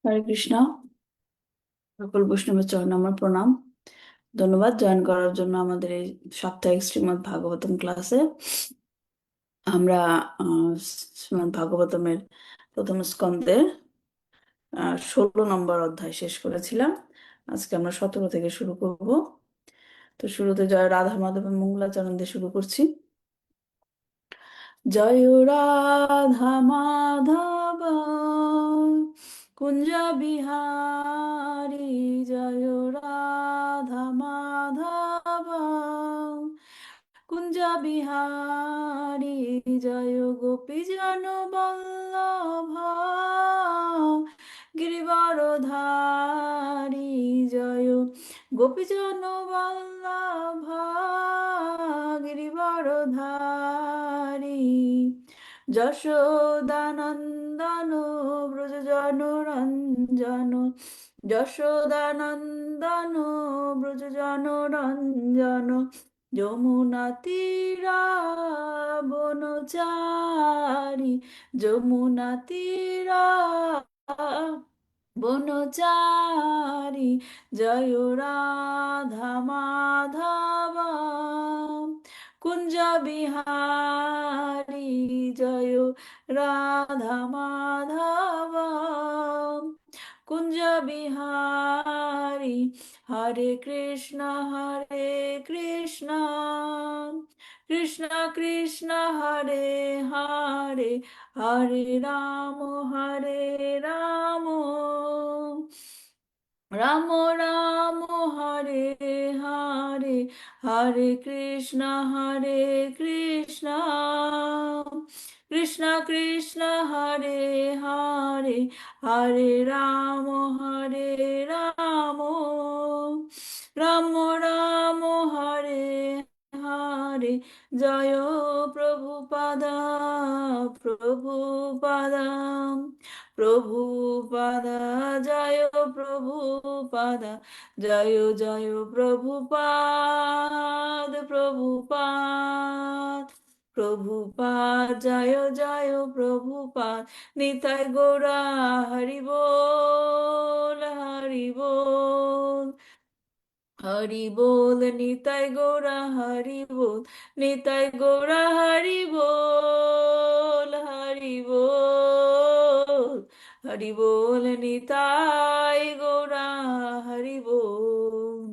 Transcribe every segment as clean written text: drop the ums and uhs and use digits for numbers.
হরে কৃষ্ণ। সকল বৈষ্ণবের চরণে আমার প্রণাম। ধন্যবাদ জয়েন করার জন্য আমাদের এই সাপ্তাহিক শ্রীমদ্ ভাগবতম ক্লাসে। আমরা শ্রীমদ্ ভাগবতমের প্রথম স্কন্ধের 16 নম্বর অধ্যায় শেষ করেছিলাম। আজকে আমরা 17 থেকে শুরু করব। তো শুরুতে জয় রাধা মাধব মঙ্গলাচরণ দিয়ে শুরু করছি। জয় রাধা মাধব কুঞ্জ বিহারী, জয় রাধা মাধব কুঞ্জ বিহারী, জয় গোপীজন বল্লভ গিরিবরধারী, জয় গোপীজন বল্লভ গিরিবরধারী, যশোদানন্দন ব্রজজন রঞ্জন, যশোদানন্দন ব্রজজন রঞ্জন, যমুনা তীরা বনচারী, যমুনা তীরা বনচারী, জয় রাধা মাধব কুঞ্জ বিহারী, জয় রাধা মাধব কুঞ্জ বিহারী, হরে কৃষ্ণ কৃষ্ণ কৃষ্ণ কৃষ্ণ হরে হরে, হরে রাম রাম রাম রাম হরে হরে, হরে কৃষ্ণ কৃষ্ণ কৃষ্ণ কৃষ্ণ হরে হরে, হরে রাম রাম রাম রাম হরে হরে, জয় প্রভুপাদা প্রভুপাদা প্রভুপাদা, জয় প্রভুপাদা, জয় জয় প্রভুপাদ প্রভুপাদ প্রভুপাদ, জয় জয় প্রভুপাদ, নিতাই গৌরা হরি বল হরি বল হরি বল, নিতাই গৌরা হরি বল, নিতাই গৌরা হরি বল হরি বল হরি বল, নিতাই গৌরা হরি বল।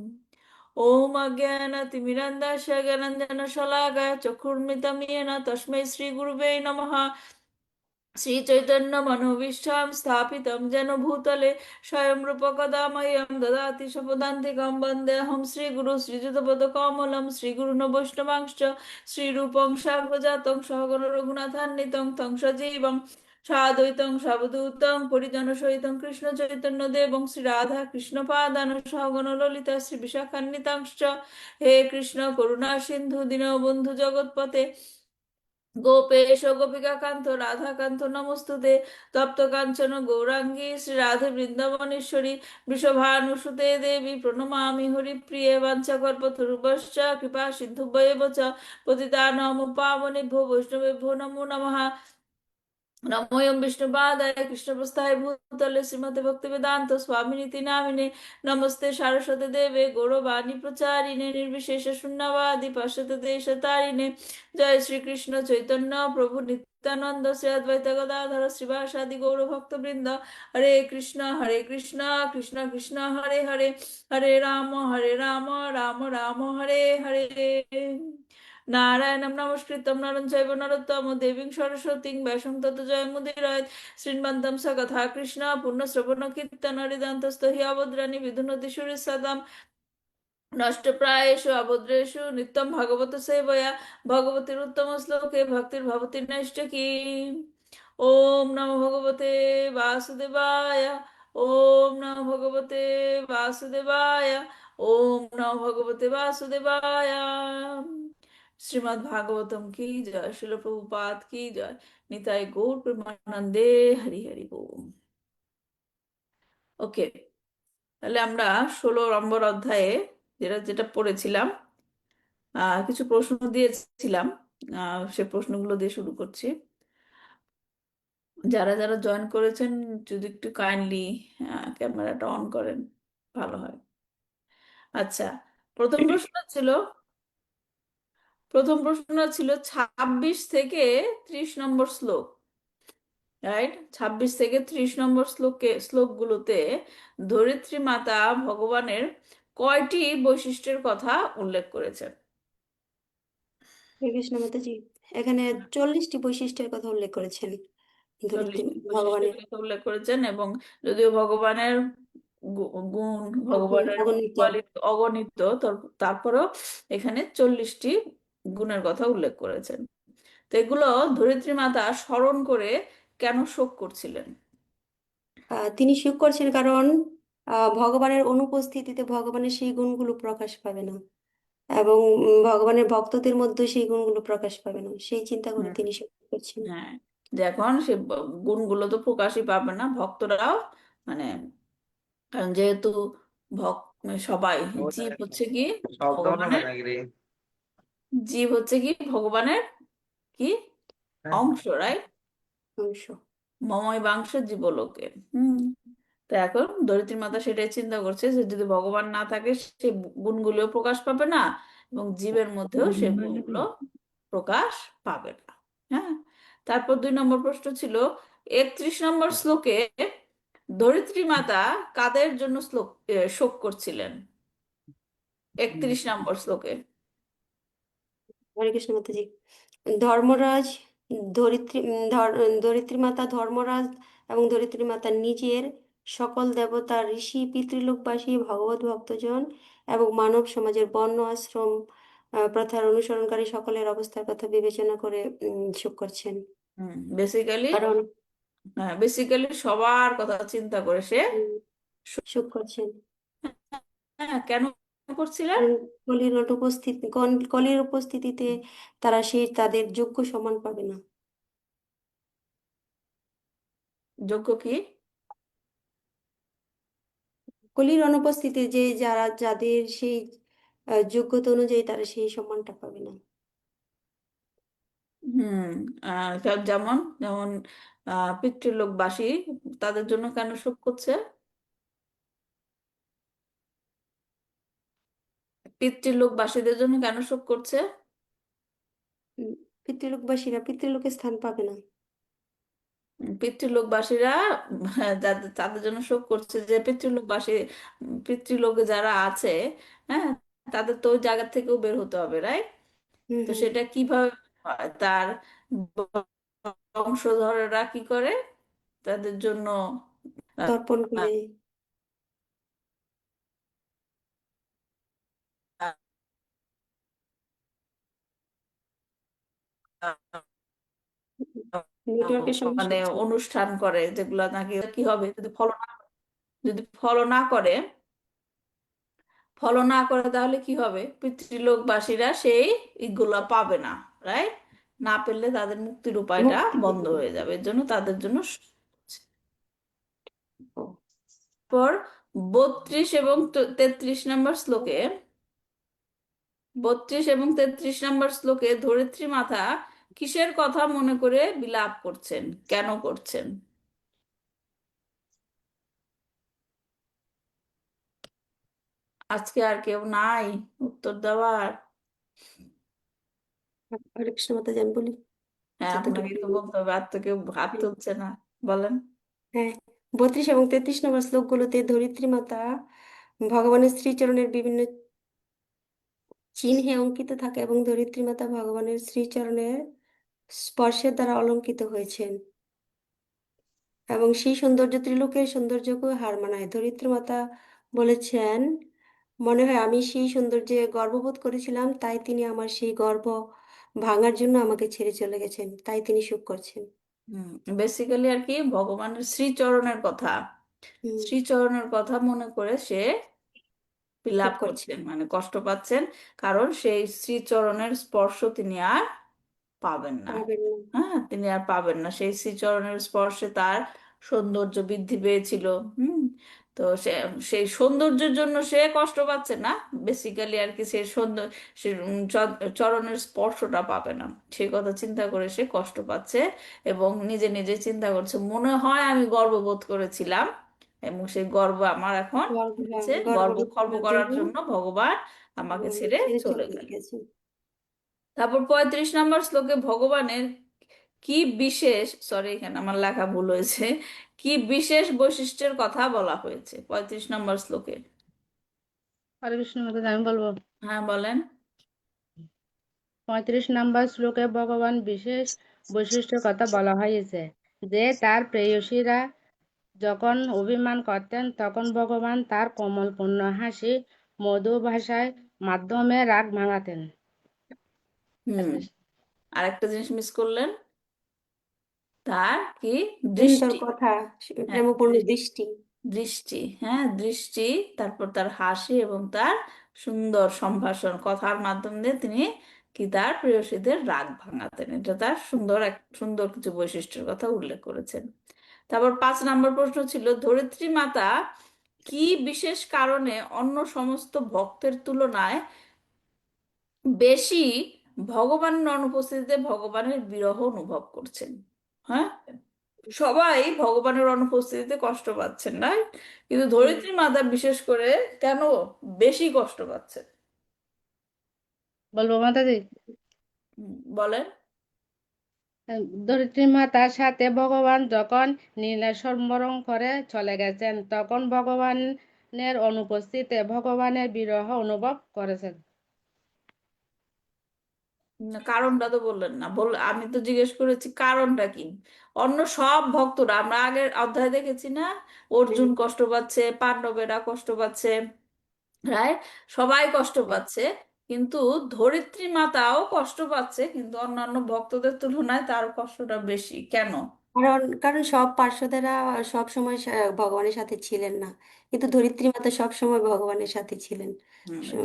ওম অজ্ঞানতিমিরন্দাস্য জ্ঞানাঞ্জন শলাকায় চক্ষুর্মিলিতং येन তস্मै শ্রী গুরুবে নমঃ। শ্রী চৈতন্য মনোভীষ্টাং স্থাপিতং যেন ভূতলে স্বয়ং রূপ কদা মह्यं দদাতি স্বপদান্তিকং বন্দেহং শ্রীগুরু শ্রীযুতপদকমলং শ্রীগুরুণ বৈষ্ণবাংশ্চ শ্রীরূপং সাগ্রজাতং সহগণ রঘুনাথান্বিতং তং সজীবং সাদ্বৈতং সাবধূতং পরিজনসহিতং কৃষ্ণ চৈতন্য দেবং শ্রী রাধা কৃষ্ণ পাদান সহগণ ললিতা শ্রী বিশাখান্বিতাংশ্চ। হে কৃষ্ণ করুণা সিন্ধু দীনবন্ধু জগৎপতে গোপেশ গোপিকা কান্ত রাধাকান্ত নমস্তুতে। তপ্ত কাঞ্চন গৌরাঙ্গী শ্রী রাধে বৃন্দাবনেশ্বরী বৃষভানুসুতে দেবী প্রণমামি হরিপ্রিয়ে। বাঞ্ছাকল্পতরুভ্যশ্চ কৃপা সিন্ধুভ্যেব চ পতিতানাং পাবনেভ্যো বৈষ্ণবেভ্যো নমো নমঃ। নমোয়ং বিষ্ণুপাদায় কৃষ্ণপ্রস্থায় ভূতলে শ্রীমতে ভক্তিবেদান্ত স্বামিনীতি নামিনে নমস্তে সারস্বতী দেবে গৌরবাণী প্রচারিণে নির্বিশেষ শূন্যবাদী পাশ্চাত্য দেশতারিণে। জয় শ্রীকৃষ্ণ চৈতন্য প্রভু নিত্যানন্দ শ্রী অদ্বৈত গদাধর শ্রীবাসাদি গৌর ভক্তবৃন্দ। হরে কৃষ্ণ কৃষ্ণ কৃষ্ণ হরে হরে, হরে রাম রাম রাম হরে হরে। নারায়ণং নমস্কৃত্যং নরং চৈব নরোত্তমং দেবীং সরস্বতীং ব্যাসং ততো জয়মুদীরয়েৎ। শ্রীমন্তং স কথা কৃষ্ণ পুণ্যশ্রবণ কীর্তন হরিদান্তস্থ হি অভদ্রাণি বিধুনতি সুরিসদাম নষ্টপ্রায়েষু অভদ্রেষু নিত্যং ভাগবত সেবয়া ভগবতীর উত্তম শ্লোকে ভক্তির ভবতি নৈষ্ঠিকী। ওম নমো ভগবতে বাসুদেবায়, ওম নমো ভগবতে বাসুদেবায়, ওম নমো ভগবতে বাসুদেবায়। শ্রীমদ্ ভাগবতম কি জয়, শিল প্রভুপাদ কি জয়, নিতাই গৌর প্রেমানন্দে হরি হরি বল। ওকে, তাহলে আমরা 16 নম্বর অধ্যায়ে যেটা যেটা পড়েছিলাম, কিছু প্রশ্ন দিয়েছিলাম, সে প্রশ্নগুলো দিয়ে শুরু করছি। যারা যারা জয়েন করেছেন, যদি একটু কাইন্ডলি ক্যামেরাটা অন করেন, ভালো হয়। আচ্ছা, প্রথম প্রশ্ন ছিল প্রথম প্রশ্ন ছিল 26 থেকে 30 নম্বর শ্লোক, রাইট? 26 থেকে 30 নম্বর শ্লোকগুলোতে ধরিত্রী মাতা ভগবানের কয়টি বৈশিষ্ট্যের কথা উল্লেখ করেছেন? হরে কৃষ্ণ মাতাজি, এখানে 40টি বৈশিষ্ট্যের কথা উল্লেখ করেছেন ধরিত্রী 40টি বৈশিষ্ট্যের ভগবানের। কথা উল্লেখ করেছেন, এবং যদিও ভগবানের গুণ, ভগবানের অগণিত। অগণিত, তারপরেও এখানে 40টি গুণের কথা উল্লেখ করেছেন। তো এগুলো ধরিত্রী মাতা স্মরণ করে কেন শোক করছিলেন? তিনি সুখ করছেন কারণ ভগবানের অনুপস্থিতিতে ভগবানের সেই গুণগুলো প্রকাশ পাবে না, এবং ভগবানের ভক্তদের মধ্যে সেই গুণগুলো প্রকাশ পাবে না, সেই চিন্তা করে হুম। তিনি সুখ করছেন। হ্যাঁ, যে এখন সে গুণগুলো তো প্রকাশই পাবে না, ভক্তরাও, মানে, কারণ যেহেতু সবাই, জীব হচ্ছে কি ভগবানের, জীব হচ্ছে কি ভগবানের কি অংশ, রাইট? অংশ। মমই বাংশ জীবলোকে। হুম। তো এখন ধরিত্রী মাতা সেটাই চিন্তা করছে যে যদি ভগবান না থাকে, সে গুণগুলো প্রকাশ পাবে না, এবং জীবের মধ্যেও সে গুণগুলো প্রকাশ পাবে না। হ্যাঁ। তারপর 2 নম্বর প্রশ্ন ছিল, 31 নম্বর শ্লোকে ধরিত্রী মাতা কাদের জন্য শোক করছিলেন? 31 নম্বর শ্লোকে। হরে কৃষ্ণ মাতাজি, ধর্মরাজ, ধরিত্রী মাতা ধর্মরাজ এবং ধরিত্রী মাতা নিজের, সকল দেবতা, ঋষি, পিতৃলোকবাসী, ভগবত ভক্তজন এবং মানব সমাজের বর্ণ আশ্রম প্রথার অনুসরণকারী সকলের অবস্থার কথা বিবেচনা করে শোক করছেন। বেসিক্যালি, কারণ বেসিক্যালি সবার কথা চিন্তা করে সে উম, শোক করছেন কেন করছিলেন? কারণ কলির উপস্থিতিতে তারা সেই তাদের যোগ্য সম্মান পাবে না। যোগ্য কি? কলির অনুপস্থিতিতে যে যাদের সেই যোগ্যতা অনুযায়ী তারা সেই সম্মানটা পাবে না। হুম। যেমন যেমন পিতৃলোকবাসী, তাদের জন্য কেন শোক করছে? পিতৃলোকবাসীদের জন্য কেন শোক করছে? উম, পিতৃলোকবাসীরা পিতৃলোকে স্থান পাবে না। পিতৃলোকবাসীরা, যাদের তাদের জন্য শোক করছে যে পিতৃলোকবাসী, পিতৃলোকে যারা আছে, হ্যাঁ, তাদের তো ওই জায়গা থেকেও বের হতে হবে, রাইট? হুম তো হুম। সেটা কিভাবে হয়? তার বংশধরেরা কি করে তাদের জন্য আহ, তর্পণ করে। নেটওয়ার্কের সমস্যা মানে হচ্ছে। অনুষ্ঠান করে, যেগুলো নাকি কি হবে যদি ফলো না করে, তাহলে কি হবে? পিতৃলোকবাসীরা সেই ইগুলা পাবে না, রাইট? না পেলে তাদের মুক্তির উপায়টা মুক্তি বন্ধ পেবে না। হয়ে যাবে, এর জন্য তাদের জন্য ও, পর 32 এবং 33 নম্বর শ্লোকে, 33 এবং 33 নম্বর শ্লোকে ধরিত্রী মাতা কিসের কথা মনে করে বিলাপ করছেন, কেন করছেন? আজকে আর কেউ নাই উত্তর দেওয়ার? হরে কৃষ্ণ মাতাজি, আমি বলি হ্যাঁ, যতটুকু আপনাকে তো জানি। বলতে হবে, আর তো কেউ হাত তুলছে না। বলেন। হ্যাঁ, 32 এবং 33 নম্বর শ্লোকগুলোতে ধরিত্রী মাতা ভগবানের শ্রীচরণের বিভিন্ন চিহ্নে অঙ্কিত থাকে এবং ধরিত্রী মাতা ভগবানের শ্রীচরণের স্পর্শের দ্বারা অলঙ্কিত হয়েছেন, এবং সেই সৌন্দর্য ত্রিলোকের সৌন্দর্যকেও হার মানায়। ধরিত্রী মাতা বলেছেন, মনে হয় আমি সেই সৌন্দর্যে গর্ববোধ করেছিলাম, তাই তিনি আমার সেই গর্ব ভাঙার জন্য আমাকে ছেড়ে চলে গেছেন, তাই তিনি শোক করছেন। বেসিক্যালি আর কি ভগবানের শ্রীচরণের কথা, হুম। শ্রীচরণের কথা মনে করে সে বিলাপ শোক করছেন। করছেন, মানে কষ্ট পাচ্ছেন, কারণ সেই শ্রীচরণের স্পর্শ তিনি আর পাবেন না। পারবেন না। হ্যাঁ, তিনি আর পাবেন না সেই শ্রীচরণের স্পর্শে, তার সৌন্দর্য বৃদ্ধি পেয়েছিল। হুম। তো সেই সৌন্দর্যের জন্য সে কষ্ট পাচ্ছে না, বেসিক্যালি আর কি, সে সৌন্দর্য, সে চরণের স্পর্শটা পাবে না, সেই কথা চিন্তা করে সে কষ্ট পাচ্ছে। এবং নিজে নিজে চিন্তা করছে, মনে হয় আমি গর্ববোধ করেছিলাম, এবং সেই গর্ব আমার এখন হ্যাঁ, হচ্ছে, গর্ব গর্ববোধ খর্ব করার করার জন্য জন্য ভগবান আমাকে ছেড়ে ছেড়ে চলে চলে গেল। গেছে। তারপর 35 নম্বর শ্লোকে ভগবানের কি বিশেষ, সরি এখানে আমার লেখা ভুল হয়েছে, কি বিশেষ বৈশিষ্ট্যের কথা বলা হয়েছে 35 নম্বর শ্লোকে? হরে কৃষ্ণ মাতাজি, আমি বলবো। হ্যাঁ বলেন। 35 নম্বর শ্লোকে ভগবান বিশেষ বৈশিষ্ট্যের কথা বলা হয়েছে, যে তার প্রেয়সীরা যখন অভিমান করতেন তখন ভগবান তার কোমলপূর্ণ হাসি, মধুর ভাষায় মাধ্যমে রাগ ভাঙাতেন। হরে হুম। কৃষ্ণ। আরেকটা জিনিস মিস করলেন, তার কি সুন্দর দৃষ্টি। কথা, হ্যাঁ, প্রেমপূর্ণ দৃষ্টি। দৃষ্টি, হ্যাঁ দৃষ্টি, তারপর তার হাসি এবং তার সুন্দর সম্ভাষণ, কথার মাধ্যম দিয়ে তিনি কি তার প্রেয়সীদের রাগ ভাঙাতেন, এটা তার সুন্দর সুন্দর কিছু বৈশিষ্ট্যের কথা উল্লেখ করেছেন। তারপর 5 নম্বর প্রশ্ন ছিল, ধরিত্রী মাতা কি বিশেষ কারণে অন্য সমস্ত ভক্তের তুলনায় বেশি ভগবানের অনুপস্থিতিতে ভগবানের বিরহ অনুভব করছেন? হ্যাঁ, সবাই ভগবানের অনুপস্থিতিতে কষ্ট পাচ্ছেন না, কিন্তু হুম। ধরিত্রী মাতা বিশেষ করে কেন বেশি কষ্ট পাচ্ছেন? বলবো মাতাজি। বলেন। ধরিত্রী মাতার সাথে ভগবান যখন নীলাম্বরণ করে চলে গেছেন তখন ভগবানের অনুপস্থিতিতে ভগবানের বিরহ অনুভব করেছেন। না, কারণটা তো বললেন না, আমি তো জিজ্ঞেস করেছি কারণটা কি। অন্য সব ভক্তরা, আমরা আগের অধ্যায় দেখেছি না, হুম। অর্জুন কষ্ট পাচ্ছে, পাণ্ডবেরা কষ্ট পাচ্ছে, রাইট, সবাই কষ্ট পাচ্ছে, কিন্তু ধরিত্রী মাতাও কষ্ট পাচ্ছে, কিন্তু অন্যান্য ভক্তদের তুলনায় তার কষ্টটা বেশি কেন? কারণ কারণ সব পার্শ্বদেরা সব সময় ভগবানের সাথে ছিলেন না, কিন্তু ধরিত্রী মাতা সব সময় ভগবানের সাথে ছিলেন।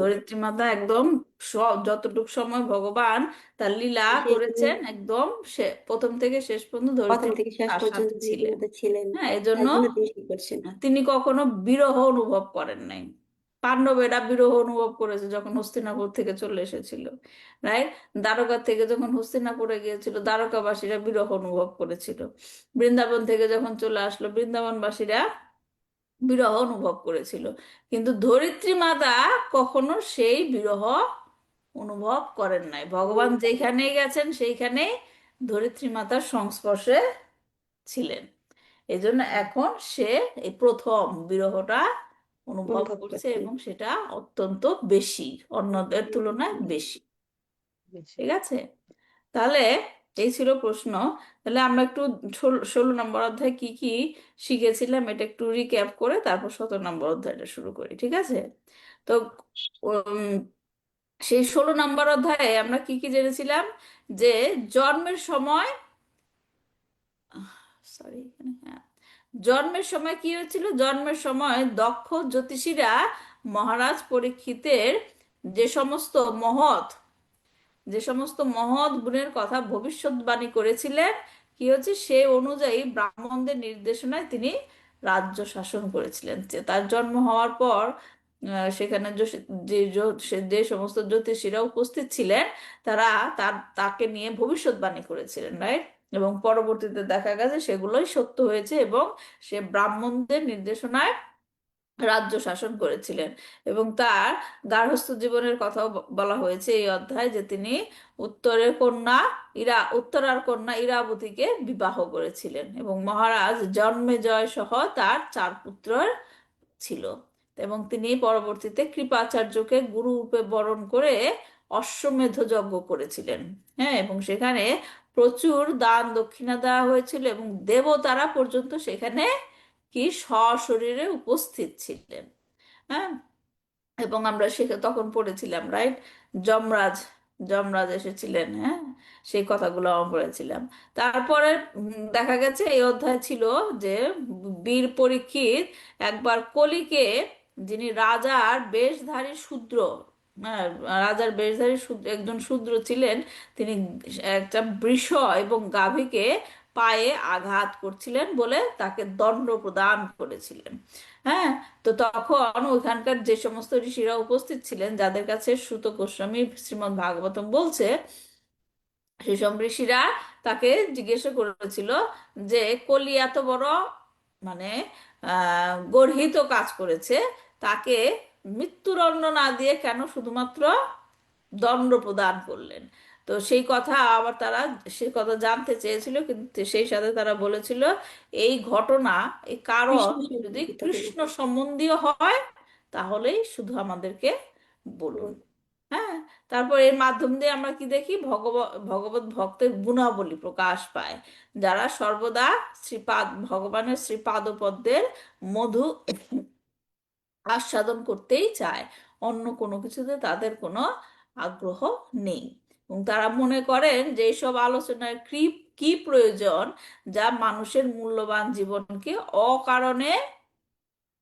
ধরিত্রী মাতা একদম সব যতটুকু সময় ভগবান তার লীলা সেই করেছেন, একদম সে প্রথম থেকে শেষ পর্যন্ত প্রথম ধরিত্রী থেকে শেষ তার পর্যন্ত সাথে ধরিত্রী ছিলেন। মাতা ছিলেন, হ্যাঁ, তার এজন্য জন্য তিনি কি করছেন। তিনি কখনো বিরহ অনুভব করেন নাই। পাণ্ডবেরা বিরহ অনুভব করেছে যখন হস্তিনাপুর থেকে চলে এসেছিল, রাইট, দ্বারকা থেকে যখন হস্তিনাপুরে গিয়েছিল দ্বারকাবাসীরা বিরহ অনুভব করেছিল, বৃন্দাবন থেকে যখন চলে আসলো বৃন্দাবনবাসীরা বিরহ অনুভব করেছিল, কিন্তু ধরিত্রী মাতা কখনো সেই বিরহ অনুভব করেন নাই। ভগবান যেখানেই গেছেন সেইখানেই ধরিত্রী মাতার সংস্পর্শে ছিলেন। এই জন্য এখন সে এই প্রথম বিরহটা অনুভব অনুভব করছে, করছেন। এবং সেটা অত্যন্ত বেশি, অন্যদের তুলনায় বেশি। বেশি। ঠিক আছে, তাহলে এই ছিল প্রশ্ন। তাহলে আমরা একটু 16 নম্বর অধ্যায় কি কি শিখেছিলাম এটা একটু রিক্যাপ করে তারপর 17 নম্বর অধ্যায়টা শুরু করি, ঠিক আছে? তো উম, সেই 16 নম্বর অধ্যায়ে আমরা কি কি জেনেছিলাম, যে জন্মের সময়, সরি, হ্যাঁ, জন্মের সময় কি হয়েছিল, জন্মের সময় দক্ষ জ্যোতিষীরা মহারাজ পরীক্ষিতের যে সমস্ত মহৎ যে সমস্ত মহৎ গুণের কথা ভবিষ্যৎবাণী করেছিলেন, কি হচ্ছে সে অনুযায়ী ব্রাহ্মণদের নির্দেশনায় তিনি রাজ্য শাসন করেছিলেন। যে তার জন্ম হওয়ার পর সেখানে যে সমস্ত জ্যোতিষীরা উপস্থিত ছিলেন, তারা তাকে নিয়ে ভবিষ্যৎবাণী করেছিলেন, রাইট, এবং পরবর্তীতে দেখা গেছে সেগুলোই সত্য হয়েছে, এবং সে ব্রাহ্মণদের নির্দেশনায় রাজ্য শাসন করেছিলেন। এবং তার গার্হস্থ্য জীবনের কথাও বলা হয়েছে এই অধ্যায়, যে তিনি উত্তরার কন্যা ইরাবতীকে বিবাহ করেছিলেন, এবং মহারাজ জন্মেজয় সহ তার 4 পুত্র ছিল। এবং তিনি পরবর্তীতে কৃপাচার্যকে গুরু রূপে বরণ করে অশ্বমেধ যজ্ঞ করেছিলেন। হ্যাঁ, এবং সেখানে প্রচুর দান দক্ষিণা দেওয়া হয়েছিল, এবং দেবতারা পর্যন্ত সেখানে কি সশরীরে উপস্থিত ছিলেন। হ্যাঁ, এবং আমরা তখন পড়েছিলাম, রাইট, যমরাজ যমরাজ এসেছিলেন, হ্যাঁ, সেই কথাগুলো আমরা পড়েছিলাম। তারপরে দেখা গেছে এই অধ্যায় ছিল যে বীর পরীক্ষিত একবার কলিকে, যিনি রাজার বেশধারী শূদ্র, হ্যাঁ, রাজার বেশধারী একজন শূদ্র ছিলেন, তিনি একটা বৃষ এবং গাভীকে পায়ে আঘাত করছিলেন বলে তাকে দণ্ড প্রদান করেছিলেন। হ্যাঁ, তো তখন ওইখানকার যে সমস্ত ঋষিরা উপস্থিত ছিলেন, যাদের কাছে সুত গোস্বামী শ্রীমদ্ ভাগবতম বলছে, সেসব ঋষিরা তাকে জিজ্ঞাসা করেছিল যে কলি এত বড় মানে গর্হিত কাজ করেছে, তাকে মৃত্যুদণ্ড না দিয়ে কেন শুধুমাত্র দণ্ড প্রদান করলেন। তো সেই কথা আবার তারা সেই কথা জানতে চেয়েছিল, কিন্তু সেই সাথে তারা বলেছিল এই ঘটনা, এই কারণ কৃষ্ণ যদি সম্পর্কিত কোনো কৃষ্ণ কথা। সম্বন্ধীয় হয় তাহলেই শুধু আমাদেরকে বলুন। হুম। হ্যাঁ, তারপর এর মাধ্যম দিয়ে আমরা কি দেখি, ভগবত ভক্তের গুণাবলী প্রকাশ পায়, যারা সর্বদা ভগবানের শ্রীপাদপদ্মের মধু আস্বাদন করতেই চায়, অন্য কোনো কিছুতে তাদের কোনো আগ্রহ নেই। এবং তারা মনে করেন যে এইসব আলোচনার কি কি প্রয়োজন, যা মানুষের মূল্যবান জীবনকে অকারণে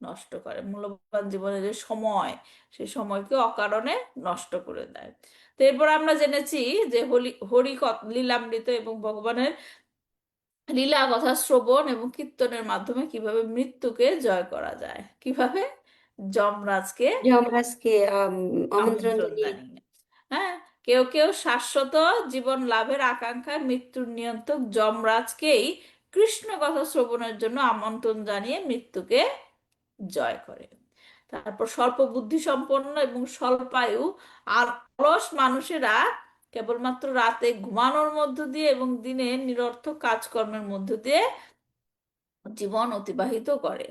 নষ্ট করে, মূল্যবান জীবনের যে সময়, সেই সময়কে অকারণে নষ্ট করে দেয়। তো এরপর আমরা জেনেছি যে লীলামৃত এবং ভগবানের লীলা কথা শ্রবণ এবং কীর্তনের মাধ্যমে কিভাবে মৃত্যুকে জয় করা যায়, কিভাবে যমরাজকে যমরাজকে আমন্ত্রণ আমন্ত্রণ জানিয়ে। জানিয়ে। হ্যাঁ, কেউ কেউ শাশ্বত জীবন লাভের আকাঙ্ক্ষায় মৃত্যুর নিয়ন্ত্রক যমরাজকেই কৃষ্ণ কথা শ্রবণের জন্য আমন্ত্রণ জানিয়ে মৃত্যুকে জয় করে। তারপর স্বল্প বুদ্ধি সম্পন্ন এবং স্বল্পায়ু আর অলস মানুষেরা কেবলমাত্র রাতে ঘুমানোর মধ্য দিয়ে এবং দিনে নিরর্থক কাজকর্মের মধ্য দিয়ে জীবন অতিবাহিত করে।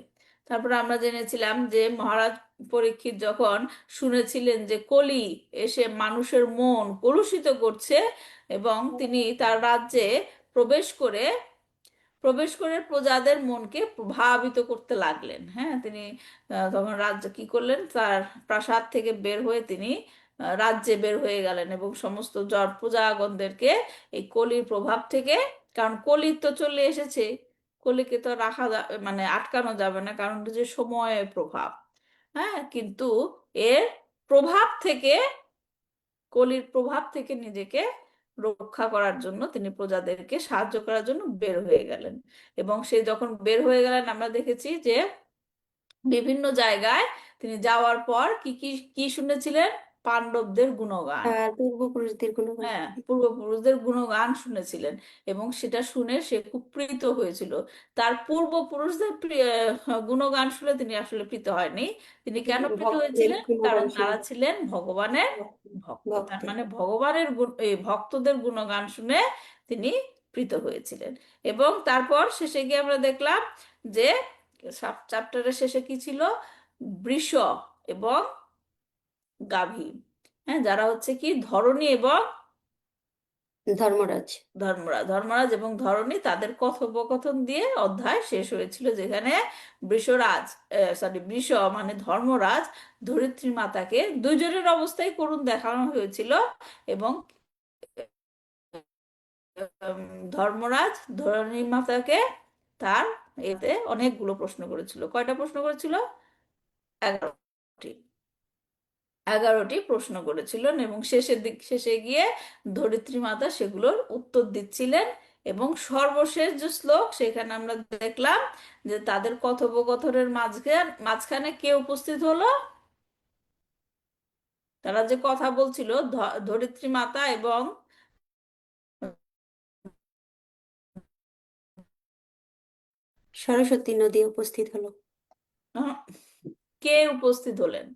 তারপরে আমরা জেনেছিলাম যে মহারাজ পরীক্ষিত যখন শুনেছিলেন যে কলি এসে মানুষের মন কলুষিত করছে, এবং তিনি তার রাজ্যে প্রবেশ করে প্রবেশ করে প্রজাদের মনকে প্রভাবিত করতে লাগলেন। হ্যাঁ, তিনি তখন রাজ্য কি করলেন, তার প্রাসাদ থেকে বের হয়ে তিনি রাজ্যে বের হয়ে গেলেন এবং সমস্ত প্রজাগণদেরকে এই কলির প্রভাব থেকে, কারণ কলি তো চলে এসেছে, কলিকে তো মানে আটকানো যাবে না, কারণ এটা যে সময়ের প্রভাব। হ্যাঁ, কিন্তু এর প্রভাব থেকে, কলির প্রভাব থেকে নিজেকে রক্ষা করার জন্য তিনি প্রজাদেরকে সাহায্য করার জন্য বের হয়ে গেলেন। এবং সে যখন বের হয়ে গেলেন, আমরা দেখেছি যে বিভিন্ন জায়গায় তিনি যাওয়ার পর কি কি কি শুনেছিলেন, পাণ্ডবদের গুণগান। আর পূর্বপুরুষদের গুণগান। হ্যাঁ, পূর্বপুরুষদের গুণগান শুনেছিলেন, এবং সেটা শুনে সে খুব প্রীত হয়েছিল। তার পূর্বপুরুষদের গুণগান শুনে তিনি আসলে প্রীত হয়নি। তিনি কেন প্রীত ভক্তদের হয়েছিলেন, গুণগান কারণ শুনে। তারা ছিলেন ভগবানের ভক্ত। তার ভক্ত। মানে ভগবানের এই ভক্তদের গুণগান শুনে তিনি প্রীত হয়েছিলেন। এবং তারপর শেষে গিয়ে আমরা দেখলাম যে চ্যাপ্টারের শেষে কি ছিল, বৃষ এবং গাভী, হ্যাঁ, যারা হচ্ছে কি ধরণী এবং ধর্মরাজ। ধর্মরাজ এবং ধরণী, তাদের কথোপকথন দিয়ে অধ্যায় শেষ হয়েছিল, যেখানে বৃষরাজ, বৃষ মানে ধর্মরাজ ধরিত্রী মাতাকে দুইজনের অবস্থায় করুণ দেখানো হয়েছিল। এবং উম, ধর্মরাজ ধরণী মাতাকে তার এতে অনেকগুলো প্রশ্ন করেছিল। কয়টা প্রশ্ন করেছিল? 11টি। 11টি প্রশ্ন করেছিলেন, এবং শেষে গিয়ে ধরিত্রী মাতা সেগুলোর উত্তর দিচ্ছিলেন। এবং সর্বশেষ যে শ্লোক, সেখানে আমরা দেখলাম যে তাদের কথোপকথনের মাঝখানে কে উপস্থিত হলো, তারা যে কথা বলছিল ধরিত্রী মাতা এবং সরস্বতী নদী উপস্থিত হলো। কে উপস্থিত হলেন?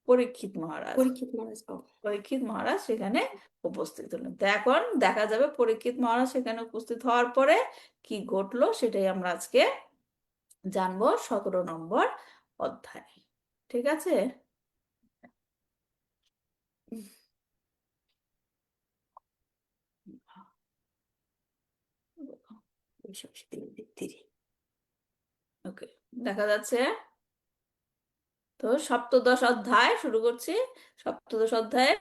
পরীক্ষিত মহারাজ। পরীক্ষিত মহারাজ। ও। পরীক্ষিত মহারাজ সেখানে উপস্থিত হলেন। তো এখন দেখা যাবে পরীক্ষিত মহারাজ সেখানে উপস্থিত হওয়ার পরে কি ঘটলো, সেটাই আমরা আজকে জানবো 17 নম্বর অধ্যায়। ঠিক আছে। সরস্বতী নদীর তীরে। ওকে, দেখা যাচ্ছে। তো সপ্তদশ অধ্যায় শুরু করছি। সপ্তদশ অধ্যায়ে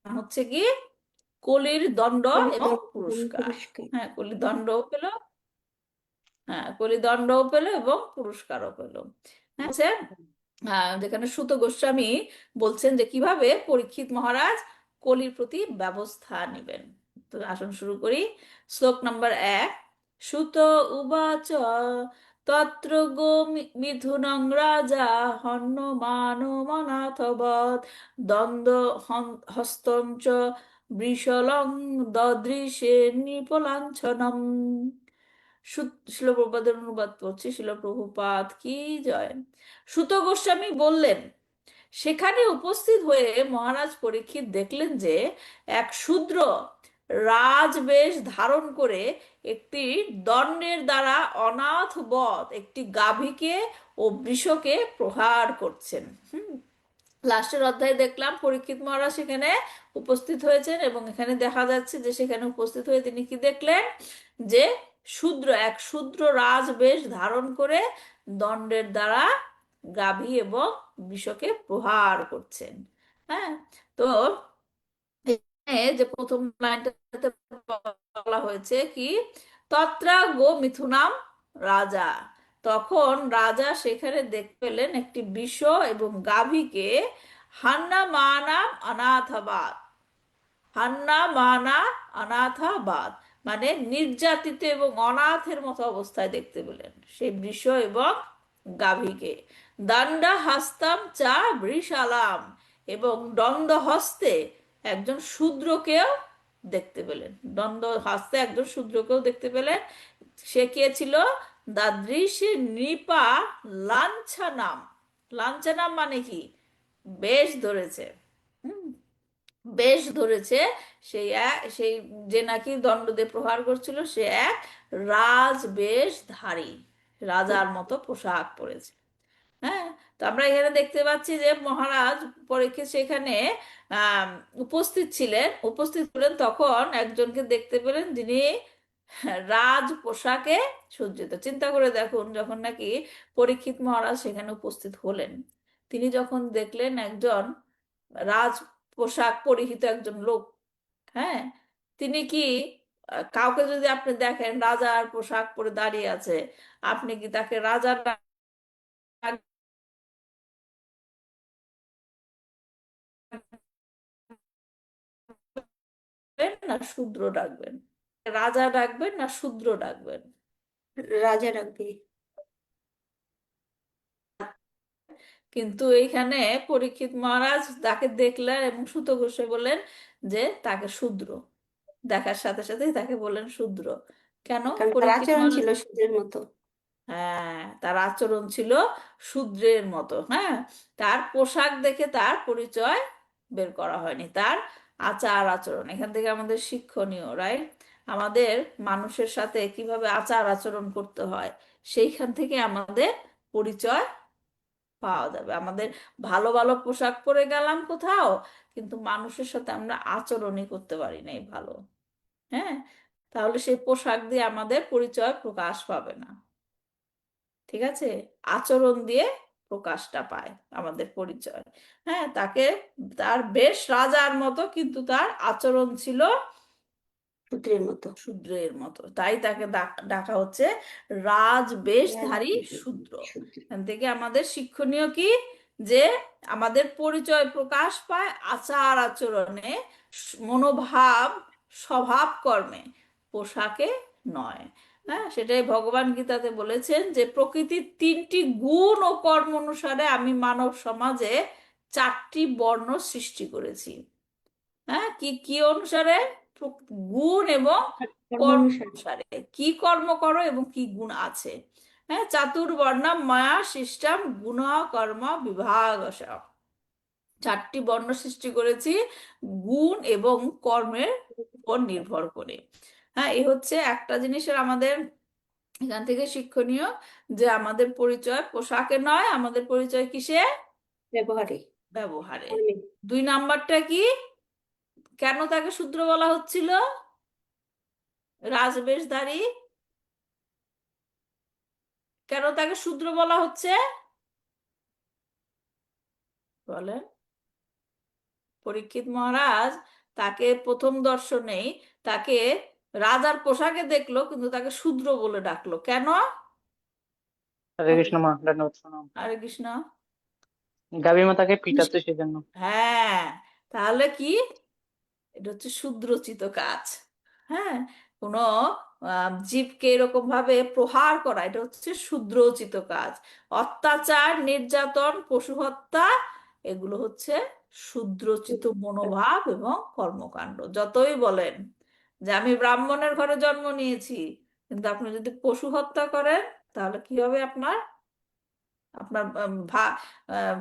হচ্ছে কি, কলির দণ্ড এবং কলিদর পুরস্কার। পুরস্কার। হ্যাঁ, কলির দণ্ডও পেল, হ্যাঁ কলি দণ্ডও পেল এবং পুরস্কারও পেল। হ্যাঁ, যেখানে সুত গোস্বামী বলছেন যে কিভাবে পরীক্ষিত মহারাজ কলির প্রতি ব্যবস্থা নেবেন। তো আসুন শুরু করি। শ্লোক নাম্বার 1। সুত উবাচ তত্র গো মিথুনং রাজা হন্যমানমনাথবৎ দ্বন্দ্ব হস্তং চ বৃষলং দদৃশে নৃপলাঞ্ছনম। শিল প্রভুপাদের অনুবাদ করছি। শিল প্রভুপাদ কি জয়। সুত গোস্বামী বললেন, সেখানে উপস্থিত হয়ে মহারাজ পরীক্ষিত দেখলেন যে এক শূদ্র রাজবেশ ধারণ করে একটি দণ্ডের দ্বারা অনাথ বৎ একটি গাভীকে ও বৃষকে প্রহার করছেন। লাস্টের অধ্যায়ে দেখলাম পরীক্ষিত মহারাজ সেখানে উপস্থিত হয়েছেন এবং এখানে দেখা যাচ্ছে যে সেখানে উপস্থিত হয়ে তিনি কি দেখলেন, যে এক শূদ্র রাজবেশ ধারণ করে দণ্ডের দ্বারা গাভী এবং বৃষকে প্রহার করছেন। হ্যাঁ, তো এখানে যে প্রথম লাইনটাতে বলা হয়েছে কি, তত্রা গো মিথুনাম রাজা। তখন রাজা সেখানে দেখতে পেলেন একটি বৃষ এবং গাভীকে হান্না মানাম অনাথাবাদ। হান্না মানা অনাথাবাদ মানে নির্যাতিত এবং অনাথের মতো অবস্থায় দেখতে পেলেন সেই বৃষ এবং গাভীকে। দণ্ডা হাস্তাম চা বৃষালাম, এবং দণ্ড হস্তে একজন শূদ্রকেও দেখতে পেলেন। দণ্ড হস্তে একজন শূদ্রকেও দেখতে পেলেন। সে কে ছিল? দাদৃশে নৃপা লাঞ্ছানাম। লাঞ্ছানাম মানে কি? বেশ ধরেছে। হুম, বেশ ধরেছে। সেই যে নাকি দণ্ড দিয়ে প্রহার করছিল সে এক রাজবেশধারী, রাজার মতো পোশাক পরেছে। হ্যাঁ, তো আমরা এখানে দেখতে পাচ্ছি যে মহারাজ পরীক্ষিত সেখানে উপস্থিত ছিলেন তখন একজনকে দেখতে পেলেন যিনি রাজ পোশাকে সজ্জিত। চিন্তা করে দেখুন, যখন নাকি পরীক্ষিত মহারাজ সেখানে উপস্থিত হলেন, তিনি যখন দেখলেন একজন রাজ পোশাক পরিহিত একজন লোক, হ্যাঁ, তিনি কি কাউকে যদি আপনি দেখেন রাজার পোশাক পরে দাঁড়িয়ে আছে, আপনি কি তাকে রাজা ডাকবেন না শূদ্র ডাকবেন? রাজা ডাকবেন না শূদ্র ডাকবেন? রাজা রাখবে। কিন্তু এইখানে পরীক্ষিত মহারাজ তাকে দেখলেন এবং সুত ঘোষে বললেন যে তাকে শূদ্র। দেখার সাথে সাথেই তাকে বললেন শূদ্র। কেন? কারণ তার পরীক্ষিত আচরণ মহারাজ, ছিল শূদ্রের মতো। হ্যাঁ, তার আচরণ ছিল শূদ্রের মতো। হ্যাঁ, তার পোশাক দেখে তার পরিচয় বের করা হয়নি, তার আচার আচরণ। এখান থেকে আমাদের শিক্ষণীয়, রাইট? আমাদের মানুষের সাথে কিভাবে আচার আচরণ করতে হয় সেইখান থেকে আমাদের পরিচয় পাওয়া যাবে। আমাদের ভালো ভালো পোশাক পরে গেলাম কোথাও, কিন্তু মানুষের সাথে আমরা আচরণই করতে পারি নাই ভালো। হ্যাঁ, তাহলে সেই পোশাক দিয়ে আমাদের পরিচয় প্রকাশ পাবে না। ঠিক আছে, আচরণ দিয়ে প্রকাশটা পায় আমাদের পরিচয়। হ্যাঁ, তাকে তার বেশ রাজার মতো, কিন্তু তার আচরণ ছিল শূদ্রের মতো। শূদ্রের মতো, তাই তাকে ডাকা হচ্ছে রাজবেশধারী শূদ্র। শূদ্র। এখান থেকে আমাদের শিক্ষণীয় কি, যে আমাদের পরিচয় প্রকাশ পায় আচার আচরণে, মনোভাব, স্বভাব কর্মে, পোশাকে নয়। হ্যাঁ, সেটাই ভগবান গীতাতে বলেছেন যে প্রকৃতির 3টি গুণ ও কর্ম অনুসারে আমি মানব সমাজে 4টি বর্ণ সৃষ্টি করেছি। হ্যাঁ, কি কি অনুসারে? গুণ এবং কর্ম কর্ম অনুসারে। অনুসারে, কি কর্ম করো এবং কি গুণ আছে। হ্যাঁ, চাতুর্বর্ণম মায়া সৃষ্টম গুণ কর্ম বিভাগ। 4টি বর্ণ সৃষ্টি করেছি গুণ এবং কর্মের উপর নির্ভর করে। হ্যাঁ, এই হচ্ছে একটা জিনিসের আমাদের এখান থেকে শিক্ষণীয়, যে আমাদের পরিচয় পোশাকে নয়, আমাদের পরিচয় কিসে? ব্যবহারে। ব্যবহারে। কর্মে। 2 নাম্বারটা কি? কেন তাকে শূদ্র বলা হচ্ছিল? রাজবেশধারী। কেন তাকে শূদ্র বলা হচ্ছে বলেন? পরীক্ষিত মহারাজ তাকে প্রথম দর্শনেই তাকে রাজার পোশাকে দেখলো, কিন্তু তাকে শূদ্র বলে ডাকলো কেন? হরে কৃষ্ণ মা, ধন্যবাদ প্রণাম। হরে কৃষ্ণ। গাভী মাতাকে পিটাচ্ছে সেজন্য। হ্যাঁ, তাহলে কি এটা হচ্ছে শূদ্রোচিত কাজ। হ্যাঁ, কোনো জীবকে এরকম ভাবে প্রহার করা, এটা হচ্ছে শূদ্রোচিত কাজ। অত্যাচার, নির্যাতন, পশু হত্যা, এগুলো হচ্ছে শূদ্রোচিত মনোভাব এবং কর্মকাণ্ড। যতই বলেন যে আমি ব্রাহ্মণের ঘরে জন্ম নিয়েছি, কিন্তু আপনি যদি পশু হত্যা করেন, তাহলে কি হবে? আপনার আপনার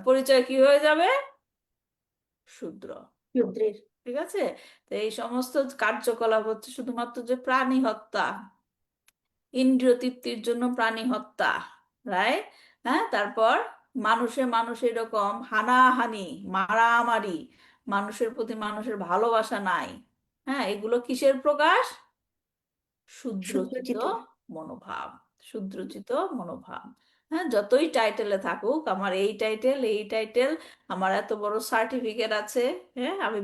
পরিচয় কি হয়ে যাবে? শূদ্র। শূদ্রের। ঠিক আছে? তো এই সমস্ত কার্যকলাপ হচ্ছে শুধুমাত্র যে প্রাণী হত্যা, ইন্দ্রিয় তৃপ্তির জন্য প্রাণী হত্যা, রাইট? হ্যাঁ, তারপর মানুষে মানুষ এরকম হানাহানি, মারামারি, মানুষের প্রতি মানুষের ভালোবাসা নাই। হ্যাঁ, এগুলো কিসের প্রকাশ? শুদ্রচিত শূদ্রচিত। মনোভাব। শুদ্রচিত মনোভাব। হ্যাঁ, যতই টাইটেলে থাকুক, আমার এই টাইটেল, এই টাইটেল, আমার এত বড় সার্টিফিকেট আছে, হ্যাঁ, আমি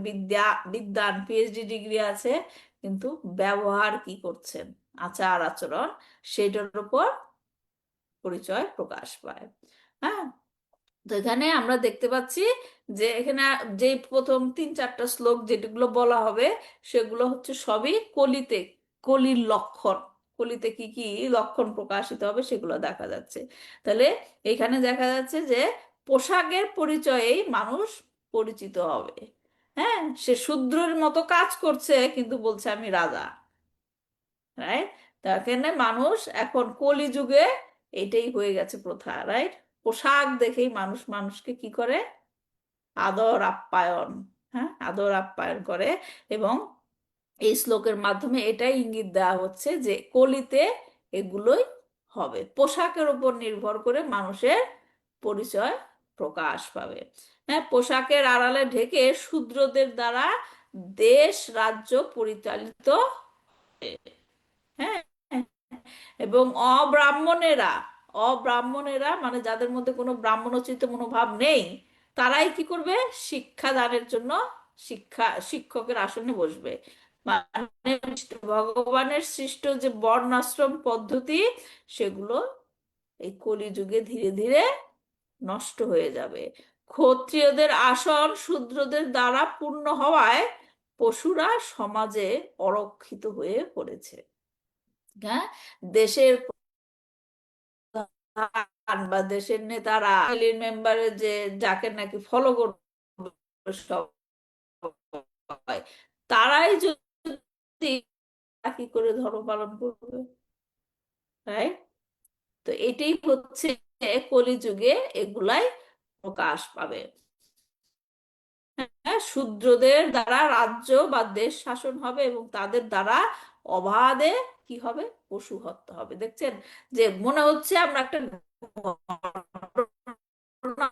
বিদ্যান পিএইচডি ডিগ্রি আছে, কিন্তু ব্যবহার কি করছেন, আচার আচরণ, সেটার উপর পরিচয় প্রকাশ পায়। হ্যাঁ, তো এখানে আমরা দেখতে পাচ্ছি যে এখানে যে প্রথম 3-4টা শ্লোক যেগুলো বলা হবে, সেগুলো হচ্ছে সবই কলিতে, কলির লক্ষণ। কলিতে কি কি লক্ষণ প্রকাশিত হবে সেগুলো দেখা যাচ্ছে। তাহলে এখানে দেখা যাচ্ছে যে পোশাকের পরিচয়েই মানুষ পরিচিত হবে। হ্যাঁ, সে শূদ্রের মতো কাজ করছে, কিন্তু বলছে আমি রাজা, রাইট? এখানে মানুষ এখন কলিযুগে এটাই হয়ে গেছে প্রথা, রাইট? পোশাক দেখেই মানুষ মানুষকে কি করে? আদর আপ্যায়ন। হ্যাঁ, আদর আপ্যায়ন করে। এবং এই শ্লোকের মাধ্যমে এটাই ইঙ্গিত দেওয়া হচ্ছে যে কলিতে এগুলোই হবে, পোশাকের উপর নির্ভর করে মানুষের পরিচয় প্রকাশ পাবে। হ্যাঁ, পোশাকের আড়ালে ঢেকে শূদ্রদের দ্বারা দেশ রাজ্য পরিচালিত হবে। হ্যাঁ, এবং অব্রাহ্মণেরা, অব্রাহ্মণেরা মানে যাদের মধ্যে কোনো ব্রাহ্মণোচিত মনোভাব নেই, তারাই কি করবে? শিক্ষাদানের জন্য শিক্ষকের আসনে বসবে। মানে ভগবানের সৃষ্ট যে বর্ণাশ্রম পদ্ধতি, সেগুলো এই কলিযুগে ধীরে ধীরে নষ্ট হয়ে যাবে। ক্ষত্রিয়দের আসন শূদ্রদের দ্বারা পূর্ণ হওয়ায় পশুরা সমাজে অরক্ষিত হয়ে পড়েছে। হ্যাঁ, দেশের প্রধান বা দেশের নেতারা, ফ্যামিলির মেম্বারের যে যাকে নাকি ফলো করবে সবাই, তারাই যদি কি করে ধর্ম পালন করবে, রাইট? তো এটাই হচ্ছে কলিযুগে এগুলাই প্রকাশ পাবে। হ্যাঁ, শূদ্রদের দ্বারা রাজ্য বা দেশ শাসন হবে এবং তাদের দ্বারা অবাধে কি হবে? পশু হত্যা হবে। দেখছেন যে মনে হচ্ছে আমরা একটা ঘটনা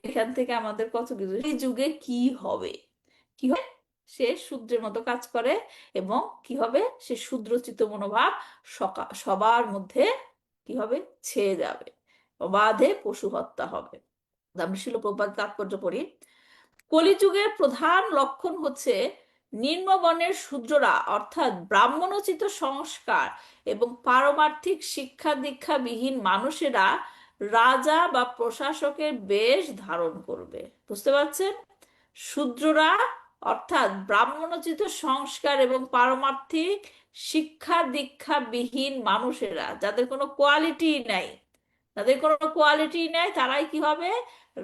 এখান থেকে আমাদের কত কিছু, এই যুগে কি হবে? কি হবে? সে শূদ্রের মতো কাজ করে, এবং কি হবে? সে শূদ্রচিত মনোভাব সবার মধ্যে কি হবে? ছেয়ে যাবে, অবাধে পশু হত্যা হবে। আমি শিল প্রপাত তাৎপর্য পড়ি। কলিযুগের প্রধান লক্ষণ হচ্ছে নিম্নবর্ণের শূদ্ররা, অর্থাৎ ব্রাহ্মণোচিত সংস্কার এবং পারমার্থিক শিক্ষা দীক্ষা বিহীন মানুষেরা রাজা বা প্রশাসকের বেশ ধারণ করবে। বুঝতে পারছেন? শূদ্ররা অর্থাৎ ব্রাহ্মণোচিত সংস্কার এবং পারমার্থিক শিক্ষা দীক্ষা বিহীন মানুষেরা, যাদের কোনো কোয়ালিটি নাই, তাদের কোনো কোয়ালিটি নাই, তারাই কি হবে?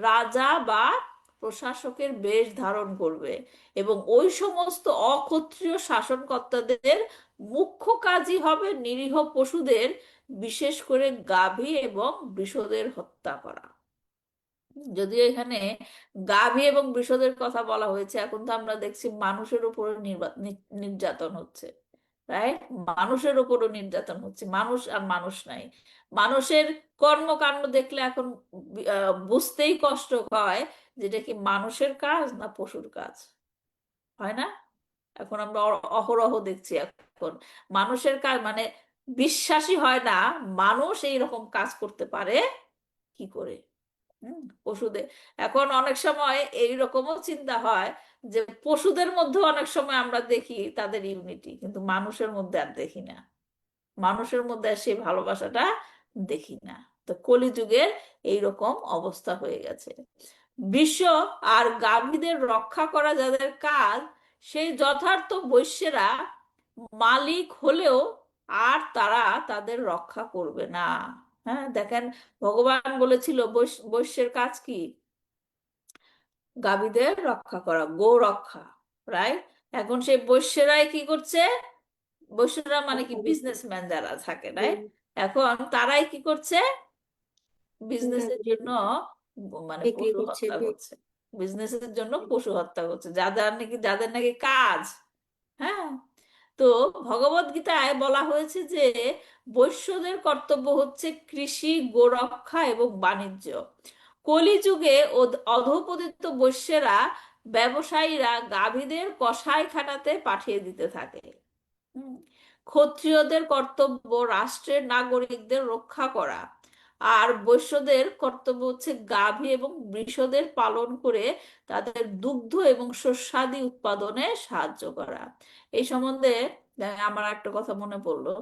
রাজা বা প্রশাসকের বেশ ধারণ করবে। এবং ওই সমস্ত অক্ষত্রিয় শাসনকর্তাদের মুখ্য কাজই হবে নিরীহ পশুদের, বিশেষ করে গাভী এবং বৃষদের হত্যা করা। যদিও এখানে গাভী এবং বৃষদের কথা বলা হয়েছে, এখন তো আমরা দেখছি মানুষের উপরে নির্যাতন হচ্ছে, রাইট? মানুষের উপরও নির্যাতন হচ্ছে, মানুষ আর মানুষ নাই। মানুষের কর্মকাণ্ড দেখলে এখন বুঝতেই কষ্ট হয় যেটা কি মানুষের কাজ না পশুর কাজ, হয় না? এখন আমরা অহরহ দেখছি এখন মানুষের কাজ, মানে বিশ্বাসই হয় না মানুষ এইরকম কাজ করতে পারে কি করে। পশুদের এখন অনেক সময় এইরকমও চিন্তা হয় যে পশুদের মধ্যে অনেক সময় আমরা দেখি তাদের ইউনিটি, কিন্তু মানুষের মধ্যে আর দেখি না, মানুষের মধ্যে আর সেই ভালোবাসাটা দেখি না। তো কলিযুগের এইরকম অবস্থা হয়ে গেছে। বিশ্ব আর গাভীদের রক্ষা করা যাদের কাজ, সেই যথার্থ বৈশ্যেরা মালিক হলেও আর তারা তাদের রক্ষা করবে না। হ্যাঁ, দেখেন, ভগবান বলেছিল বৈশ্যের কাজ কি? গাভীদের রক্ষা করা, গো রক্ষা, রাইট? এখন সেই বৈশ্যেরাই কি করছে? বৈশ্যরা মানে কি? বিজনেসম্যান যারা থাকে, হুম, রাইট? এখন তারাই কি করছে? বিজনেসের গাভীদের জন্য মানে বিক্রি পশু করছে হত্যা করছে। বিজনেসের জন্য পশু হত্যা করছে, যাদের নাকি কাজ। হ্যাঁ। তো ভগবত গীতায় বলা হয়েছে যে বৈশ্যদের কর্তব্য হচ্ছে কৃষি, গোরক্ষা এবং বাণিজ্য। কলিযুগে অধঃপতিত বৈশ্যেরা, ব্যবসায়ীরা গাভীদের কসাই খাটাতে পাঠিয়ে দিতে থাকে। হুম। ক্ষত্রিয়দের কর্তব্য রাষ্ট্রের নাগরিকদের রক্ষা করা, আর বৈশ্যদের কর্তব্য হচ্ছে গাভী এবং বৃষদের পালন করে তাদের দুগ্ধ এবং শস্যাদি উৎপাদনে সাহায্য করা। এই সম্বন্ধে আমার একটা কথা মনে পড়লো।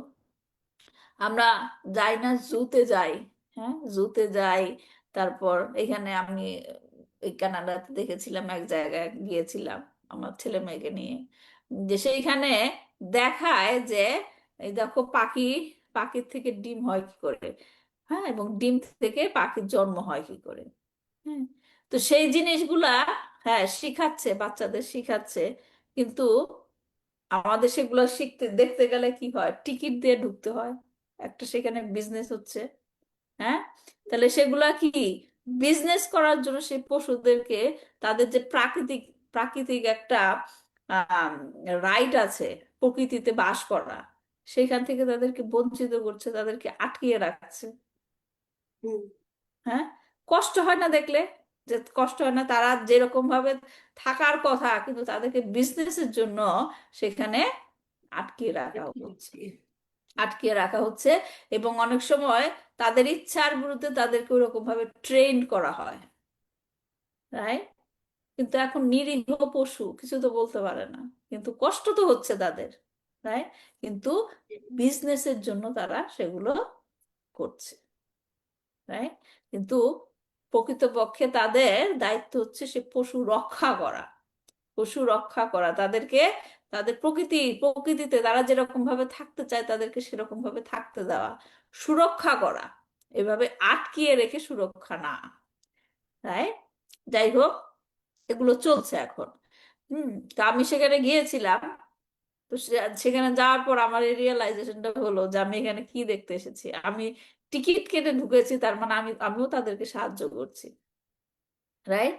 আমরা যাই না, জুতে যাই। হ্যাঁ, জুতে যাই। তারপর এখানে আমি এই কানাডাতে দেখেছিলাম, এক জায়গায় গিয়েছিলাম আমার ছেলে মেয়েকে নিয়ে, যে সেইখানে দেখায় যে এই দেখো পাখি, পাখির থেকে ডিম হয় কি করে। হ্যাঁ, এবং ডিম থেকে পাখির জন্ম হয় কি করে। হ্যাঁ। তো সেই জিনিসগুলা, হ্যাঁ, শিখাচ্ছে, বাচ্চাদের শিখাচ্ছে। কিন্তু আমাদের সেগুলো শিখতে দেখতে গেলে কি হয়? টিকিট দিয়ে ঢুকতে হয়। একটা সেখানে বিজনেস হচ্ছে। হ্যাঁ। তাহলে সেগুলা কি? বিজনেস করার জন্য সেই পশুদেরকে, তাদের যে প্রাকৃতিক প্রাকৃতিক একটা রাইট আছে প্রকৃতিতে বাস করা, সেখান থেকে তাদেরকে বঞ্চিত করছে, তাদেরকে আটকিয়ে রাখছে। হুম, হ্যাঁ। কষ্ট হয় না দেখলে? যে কষ্ট হয় না? তারা যেরকম ভাবে থাকার কথা, কিন্তু তাদেরকে বিজনেসের জন্য সেখানে আটকিয়ে রাখা হচ্ছে। আটকিয়ে রাখা হচ্ছে। এবং অনেক সময় তাদের ইচ্ছার বিরুদ্ধে তাদেরকে ওরকম ভাবে ট্রেন করা হয়, রাইট? কিন্তু এখন নিরীহ পশু কিছু তো বলতে পারে না, কিন্তু কষ্ট তো হচ্ছে তাদের, রাইট? কিন্তু বিজনেসের জন্য তারা সেগুলো করছে, রাইট? কিন্তু প্রকৃতপক্ষে তাদের দায়িত্ব হচ্ছে সে পশু রক্ষা করা। পশু রক্ষা করা, তাদেরকে তাদের প্রকৃতিতে তারা যেরকম ভাবে থাকতে চায় তাদেরকে সেরকম ভাবে থাকতে দেওয়া, সুরক্ষা করা। এভাবে আটকিয়ে রেখে সুরক্ষা না, রাইট? যাই হোক, এগুলো চলছে এখন। তা আমি সেখানে গিয়েছিলাম। তো সেখানে যাওয়ার পর আমার এই রিয়েলাইজেশনটা হলো যে আমি এখানে কি দেখতে এসেছি। আমি টিকিট কেটে ঢুকেছি, তার মানে আমিও তাদেরকে সাহায্য করছি, রাইট?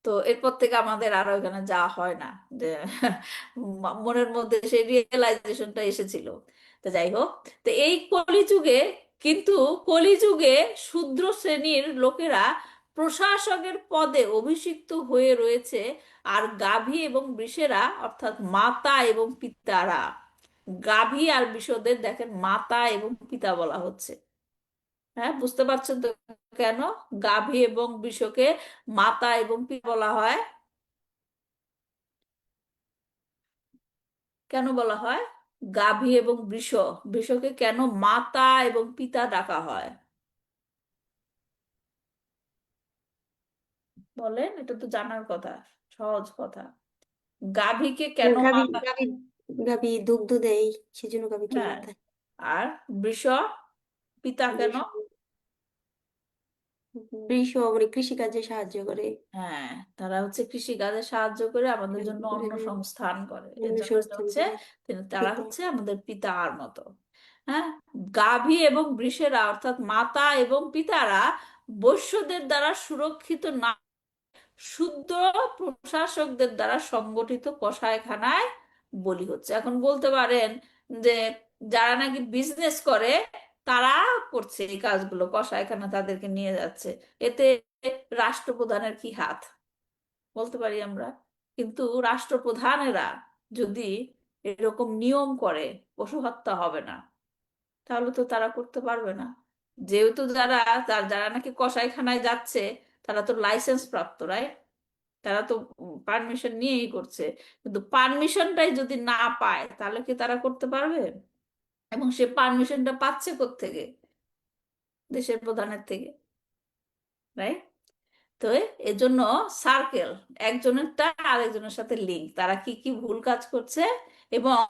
তো এরপর থেকে আমাদের আরো এখানে যাওয়া হয় না। যে মনের মধ্যে সেই রিয়েলাইজেশনটা এসেছিল। তো যাই হোক, তো এই কলিযুগে, কিন্তু কলিযুগে শূদ্র শ্রেণীর লোকেরা প্রশাসকের পদে অভিষিক্ত হয়ে রয়েছে। আর গাভী এবং বৃষেরা, অর্থাৎ মাতা এবং পিতারা, গাভী আর বৃষদের দেখেন মাতা এবং পিতা বলা হচ্ছে। হ্যাঁ, বুঝতে পারছেন তো কেন গাভী এবং বৃষকে মাতা এবং পিতা বলা হয়? কেন বলা হয় গাভী এবং বৃষকে কেন মাতা এবং পিতা ডাকা হয়? বলেন, এটা তো জানার কথা, সহজ কথা। গাভীকে কেন গাভী মাতা? গাভী গাভী দুগ্ধ দেয়, সেজন্য গাভীকে হ্যাঁ। মাতায়। আর বৃষ, পিতা কেন? বৃষ বৃষ মানে কৃষিকাজে সাহায্য করে। হ্যাঁ, তারা হচ্ছে কৃষিকাজে সাহায্য করে, আমাদের জন্য অন্ন হ্যাঁ, সংস্থান করে, এর জন্য এটা অনুসংস্থান হচ্ছে, করে। তারা পিতা। হচ্ছে আমাদের পিতার মতো। হ্যাঁ। গাভী এবং বৃষেরা, অর্থাৎ মাতা এবং পিতারা বৈশ্যদের দ্বারা সুরক্ষিত না, শুদ্ধ প্রশাসকদের দ্বারা সংগঠিত কসাইখানায় বলি হচ্ছে। এখন বলতে পারেন যে যারা নাকি বিজনেস করে তারা করছে এই কাজগুলো, কসাইখানা তাদেরকে নিয়ে যাচ্ছে, এতে রাষ্ট্রপ্রধানের কি হাত? বলতে পারি আমরা। কিন্তু রাষ্ট্রপ্রধানেরা যদি এরকম নিয়ম করে পশু হত্যা হবে না, তাহলে তো তারা করতে পারবে না। যেহেতু যারা নাকি কসাইখানায় যাচ্ছে তারা তো লাইসেন্স প্রাপ্ত, রাইট? তারা তো পারমিশন নিয়েই করছে। কিন্তু পারমিশনটাই যদি না পায় তাহলে কি তারা করতে পারবে? এবং সে পারমিশনটা পাচ্ছে কোত্থেকে? দেশের প্রধানের থেকে, রাইট? তো এজন্য সার্কেল, একজনেরটা আরেকজনের সাথে লিঙ্ক, তারা কি কি ভুল কাজ করছে, এবং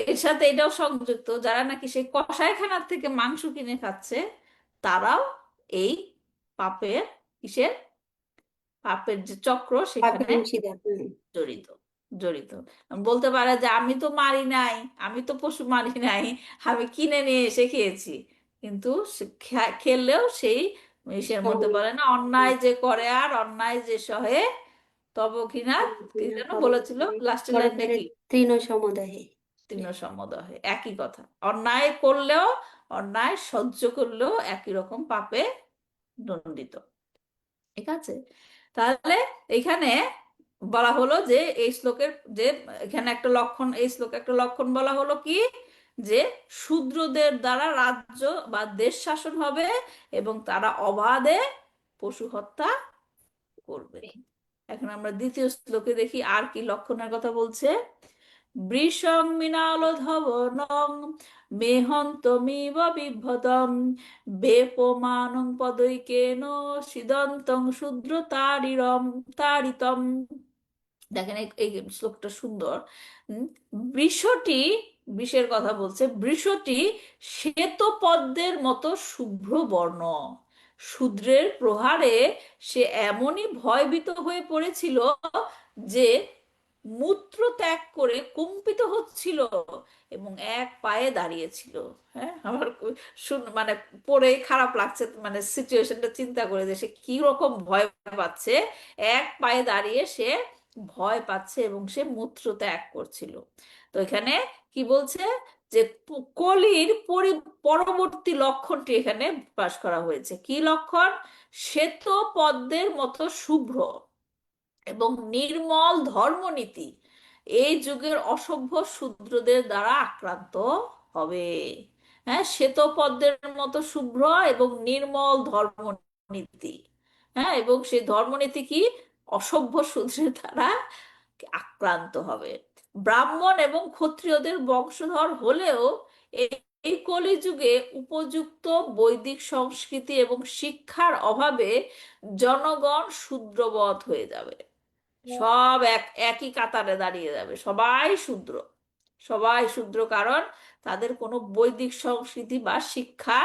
এর সাথে এটাও সংযুক্ত, যারা নাকি সেই কসাইখানার থেকে মাংস কিনে খাচ্ছে, তারাও এই পাপের, কিসের, পাপের যে চক্র পাপের সেখানে অংশীদার। জড়িত, জড়িত। বলতে পারে যে আমি তো মারি নাই, আমি তো পশু মারি নাই, আমি কিনে নিয়ে এসে খেয়েছি, কিন্তু সে খেলেও সেই ইসের মধ্যে সময়। বলে না, অন্যায় যে করে আর অন্যায় যে সহে তব ঘৃণা, কি যেন বলেছিল লাস্টের লাইনটা পরকালে কি, তৃণ সমদাহে। তৃণ সমদহে, একই কথা। অন্যায় করলেও, অন্যায় সহ্য করলেও একই রকম পাপে দণ্ডিত। ঠিক আছে? তাহলে এখানে বলা হলো যে এই শ্লোকের যে, এখানে একটা লক্ষণ, এই শ্লোকে একটা লক্ষণ বলা হলো কি, যে শূদ্রদের দ্বারা রাজ্য বা দেশ শাসন হবে এবং তারা অবাধে পশু হত্যা করবে। এখন আমরা দ্বিতীয় শ্লোকে দেখি আর কি লক্ষণের কথা বলছে। বৃষং মৃণালধবনং মেহন্তমিব বিভ্রতম বেপমানং পদৈকেন সিদন্তং শূদ্র তাড়িতম। দেখেন এই শ্লোকটা সুন্দর। উম, বৃষটি, বিষের কথা বলছে, বৃষটি শ্বেত পদ্মের মতো শুভ্র বর্ণ, শূদ্রের প্রহারে সে এমনই ভয়ভীত হয়ে পড়েছিল যে মূত্র ত্যাগ করে কম্পিত হচ্ছিল এবং এক পায়ে দাঁড়িয়েছিল। হ্যাঁ, আমার মানে পড়ে খারাপ লাগছে, মানে সিচুয়েশনটা চিন্তা করে যে সে কি রকম ভয় পাচ্ছে। এক পায়ে দাঁড়িয়ে সে ভয় পাচ্ছে এবং সে মূত্র ত্যাগ করছিল। তো এখানে কি বলছে, যে কলির পরবর্তী লক্ষণটি এখানে প্রকাশ করা হয়েছে। কি লক্ষণ? শ্বেত পদ্মের মতো শুভ্র এবং নির্মল ধর্মনীতি এই যুগের অসভ্য শূদ্রদের দ্বারা আক্রান্ত হবে। হ্যাঁ, শ্বেতপদ্মের মতো শুভ্র এবং নির্মল ধর্মনীতি। হ্যাঁ, এবং সেই ধর্মনীতি কি, অসভ্য শূদ্রের দ্বারা আক্রান্ত হবে। ব্রাহ্মণ এবং ক্ষত্রিয়দের বংশধর হলেও এই এই কলিযুগে উপযুক্ত বৈদিক সংস্কৃতি এবং শিক্ষার অভাবে জনগণ শূদ্রবৎ হয়ে যাবে। সব একই কাতারে দাঁড়িয়ে যাবে, সবাই শূদ্র, সবাই শূদ্র, কারণ তাদের কোনো বৈদিক সংস্কৃতি বা শিক্ষা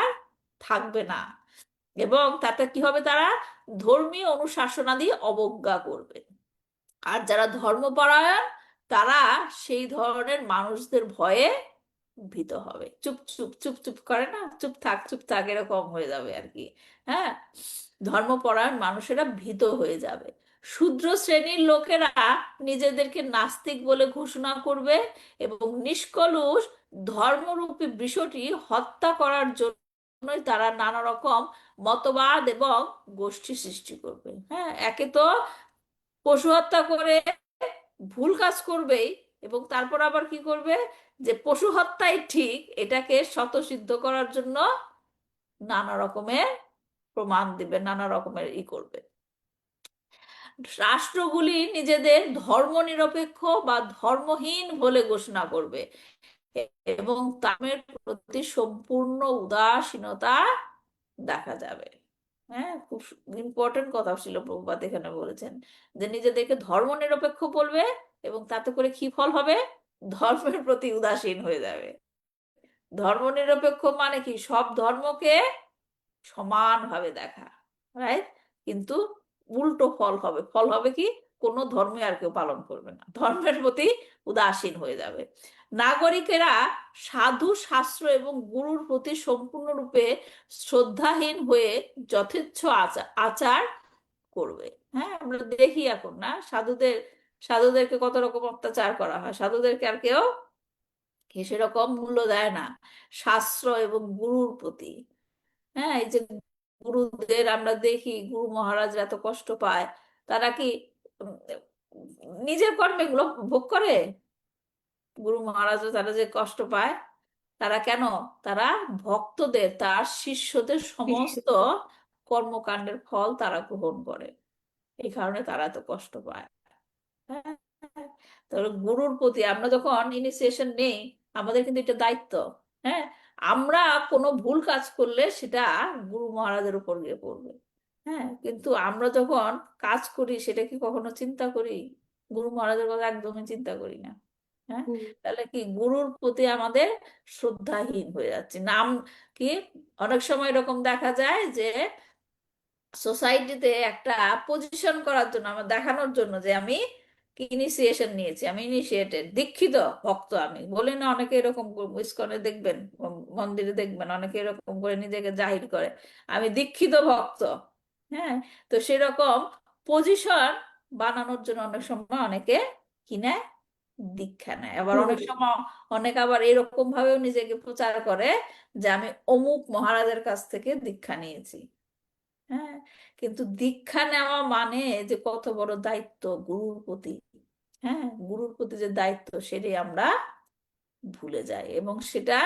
থাকবে না, এবং তাতে কি হবে, তারা ধর্মীয় অনুশাসনাদি অবজ্ঞা করবে। আর যারা ধর্মপরায়ণ, তারা সেই ধরনের মানুষদের ভয়ে ভীত হবে, চুপ চুপ চুপ চুপ করে না, চুপ থাক চুপ থাক, এরকম হয়ে যাবে আর কি। হ্যাঁ, ধর্মপরায়ণ মানুষেরা ভীত হয়ে যাবে। শূদ্র শ্রেণীর লোকেরা নিজেদেরকে নাস্তিক বলে ঘোষণা করবে এবং নিষ্কলুষ ধর্মরূপী বিষয়টি হত্যা করার জন্যই তারা নানা রকম মতবাদ এবং গোষ্ঠী সৃষ্টি করবে। হ্যাঁ, একে তো পশু হত্যা করে ভুল কাজ করবেই, এবং তারপর আবার কি করবে, যে পশু হত্যাই ঠিক এটাকে স্বতঃসিদ্ধ করার জন্য নানা রকমের প্রমাণ দিবে, নানা রকমের করবে। রাষ্ট্রগুলি নিজেদের ধর্মনিরপেক্ষ বা ধর্মহীন বলে ঘোষণা করবে এবং তাদের প্রতি সম্পূর্ণ উদাসীনতা দেখা যাবে। হ্যাঁ, খুব ইম্পর্টেন্ট কথা ছিল প্রভুপাদ এখানে বলেছেন, যে নিজেদেরকে ধর্মনিরপেক্ষ বলবে এবং তাতে করে কি ফল হবে, ধর্মের প্রতি উদাসীন হয়ে যাবে। ধর্মনিরপেক্ষ মানে কি, সব ধর্মকে সমানভাবে দেখা, রাইট? কিন্তু উল্টো ফল হবে, ফল হবে কি, কোনো ধর্মই আর কেউ পালন করবে না, ধর্মের প্রতি উদাসীন হয়ে যাবে। নাগরিকেরা সাধু শাস্ত্র এবং গুরুর প্রতি সম্পূর্ণরূপে শ্রদ্ধাহীন হয়ে যথেচ্ছ আচার করবে। হ্যাঁ, আমরা দেখি এখন না, সাধুদেরকে কত রকম অত্যাচার করা হয়, সাধুদেরকে আর কেউ সেরকম মূল্য দেয় না শাস্ত্র এবং গুরুর প্রতি। হ্যাঁ, এই যে গুরুদের আমরা দেখি, গুরু মহারাজরা এত কষ্ট পায়, তারা কি উম, নিজের কর্মে এগুলো ভোগ করে? গুরু মহারাজরা তারা যে কষ্ট পায়, তারা কেন, তারা ভক্তদের, তার শিষ্যদের সমস্ত কর্মকাণ্ডের ফল তারা গ্রহণ করে, এই কারণে তারা এত কষ্ট পায়। হ্যাঁ, তাহলে গুরুর প্রতি আমরা যখন ইনিশিয়েশন নেই, আমাদের কিন্তু এটা দায়িত্ব। হ্যাঁ, আমরা কোনো ভুল কাজ করলে সেটা গুরু মহারাজের উপর গিয়ে পড়বে। হ্যাঁ, কিন্তু আমরা যখন কাজ করি সেটা কি কখনো চিন্তা করি? গুরু মহারাজের কথা একদমই চিন্তা করি না। হ্যাঁ, হুম, তাহলে কি গুরুর প্রতি আমাদের শ্রদ্ধাহীন হয়ে যাচ্ছে নাম কি? অনেক সময় এরকম দেখা যায় যে সোসাইটিতে একটা পজিশন করার জন্য, আমার দেখানোর জন্য যে আমি কি ইনিশিয়েশন নিয়েছি, আমি ইনিশিয়েটেড, দীক্ষিত ভক্ত আমি বলি না, অনেকে এরকম ইসকনে দেখবেন, মন্দিরে দেখবেন অনেকে এরকম করে নিজেকে জাহির করে আমি দীক্ষিত ভক্ত। হ্যাঁ, তো সেরকম পজিশন বানানোর জন্য অনেক সময় অনেকে কি নেয়, দীক্ষা নেয়। আবার হুম, অনেক সময় অনেক আবার এরকম ভাবেও নিজেকে প্রচার করে যে আমি অমুক মহারাজের কাছ থেকে দীক্ষা নিয়েছি। হ্যাঁ, কিন্তু দীক্ষা নেওয়া মানে যে কত বড় দায়িত্ব গুরুর প্রতি। হ্যাঁ, গুরুর প্রতি যে দায়িত্ব সেটাই আমরা ভুলে যাই, এবং সেটা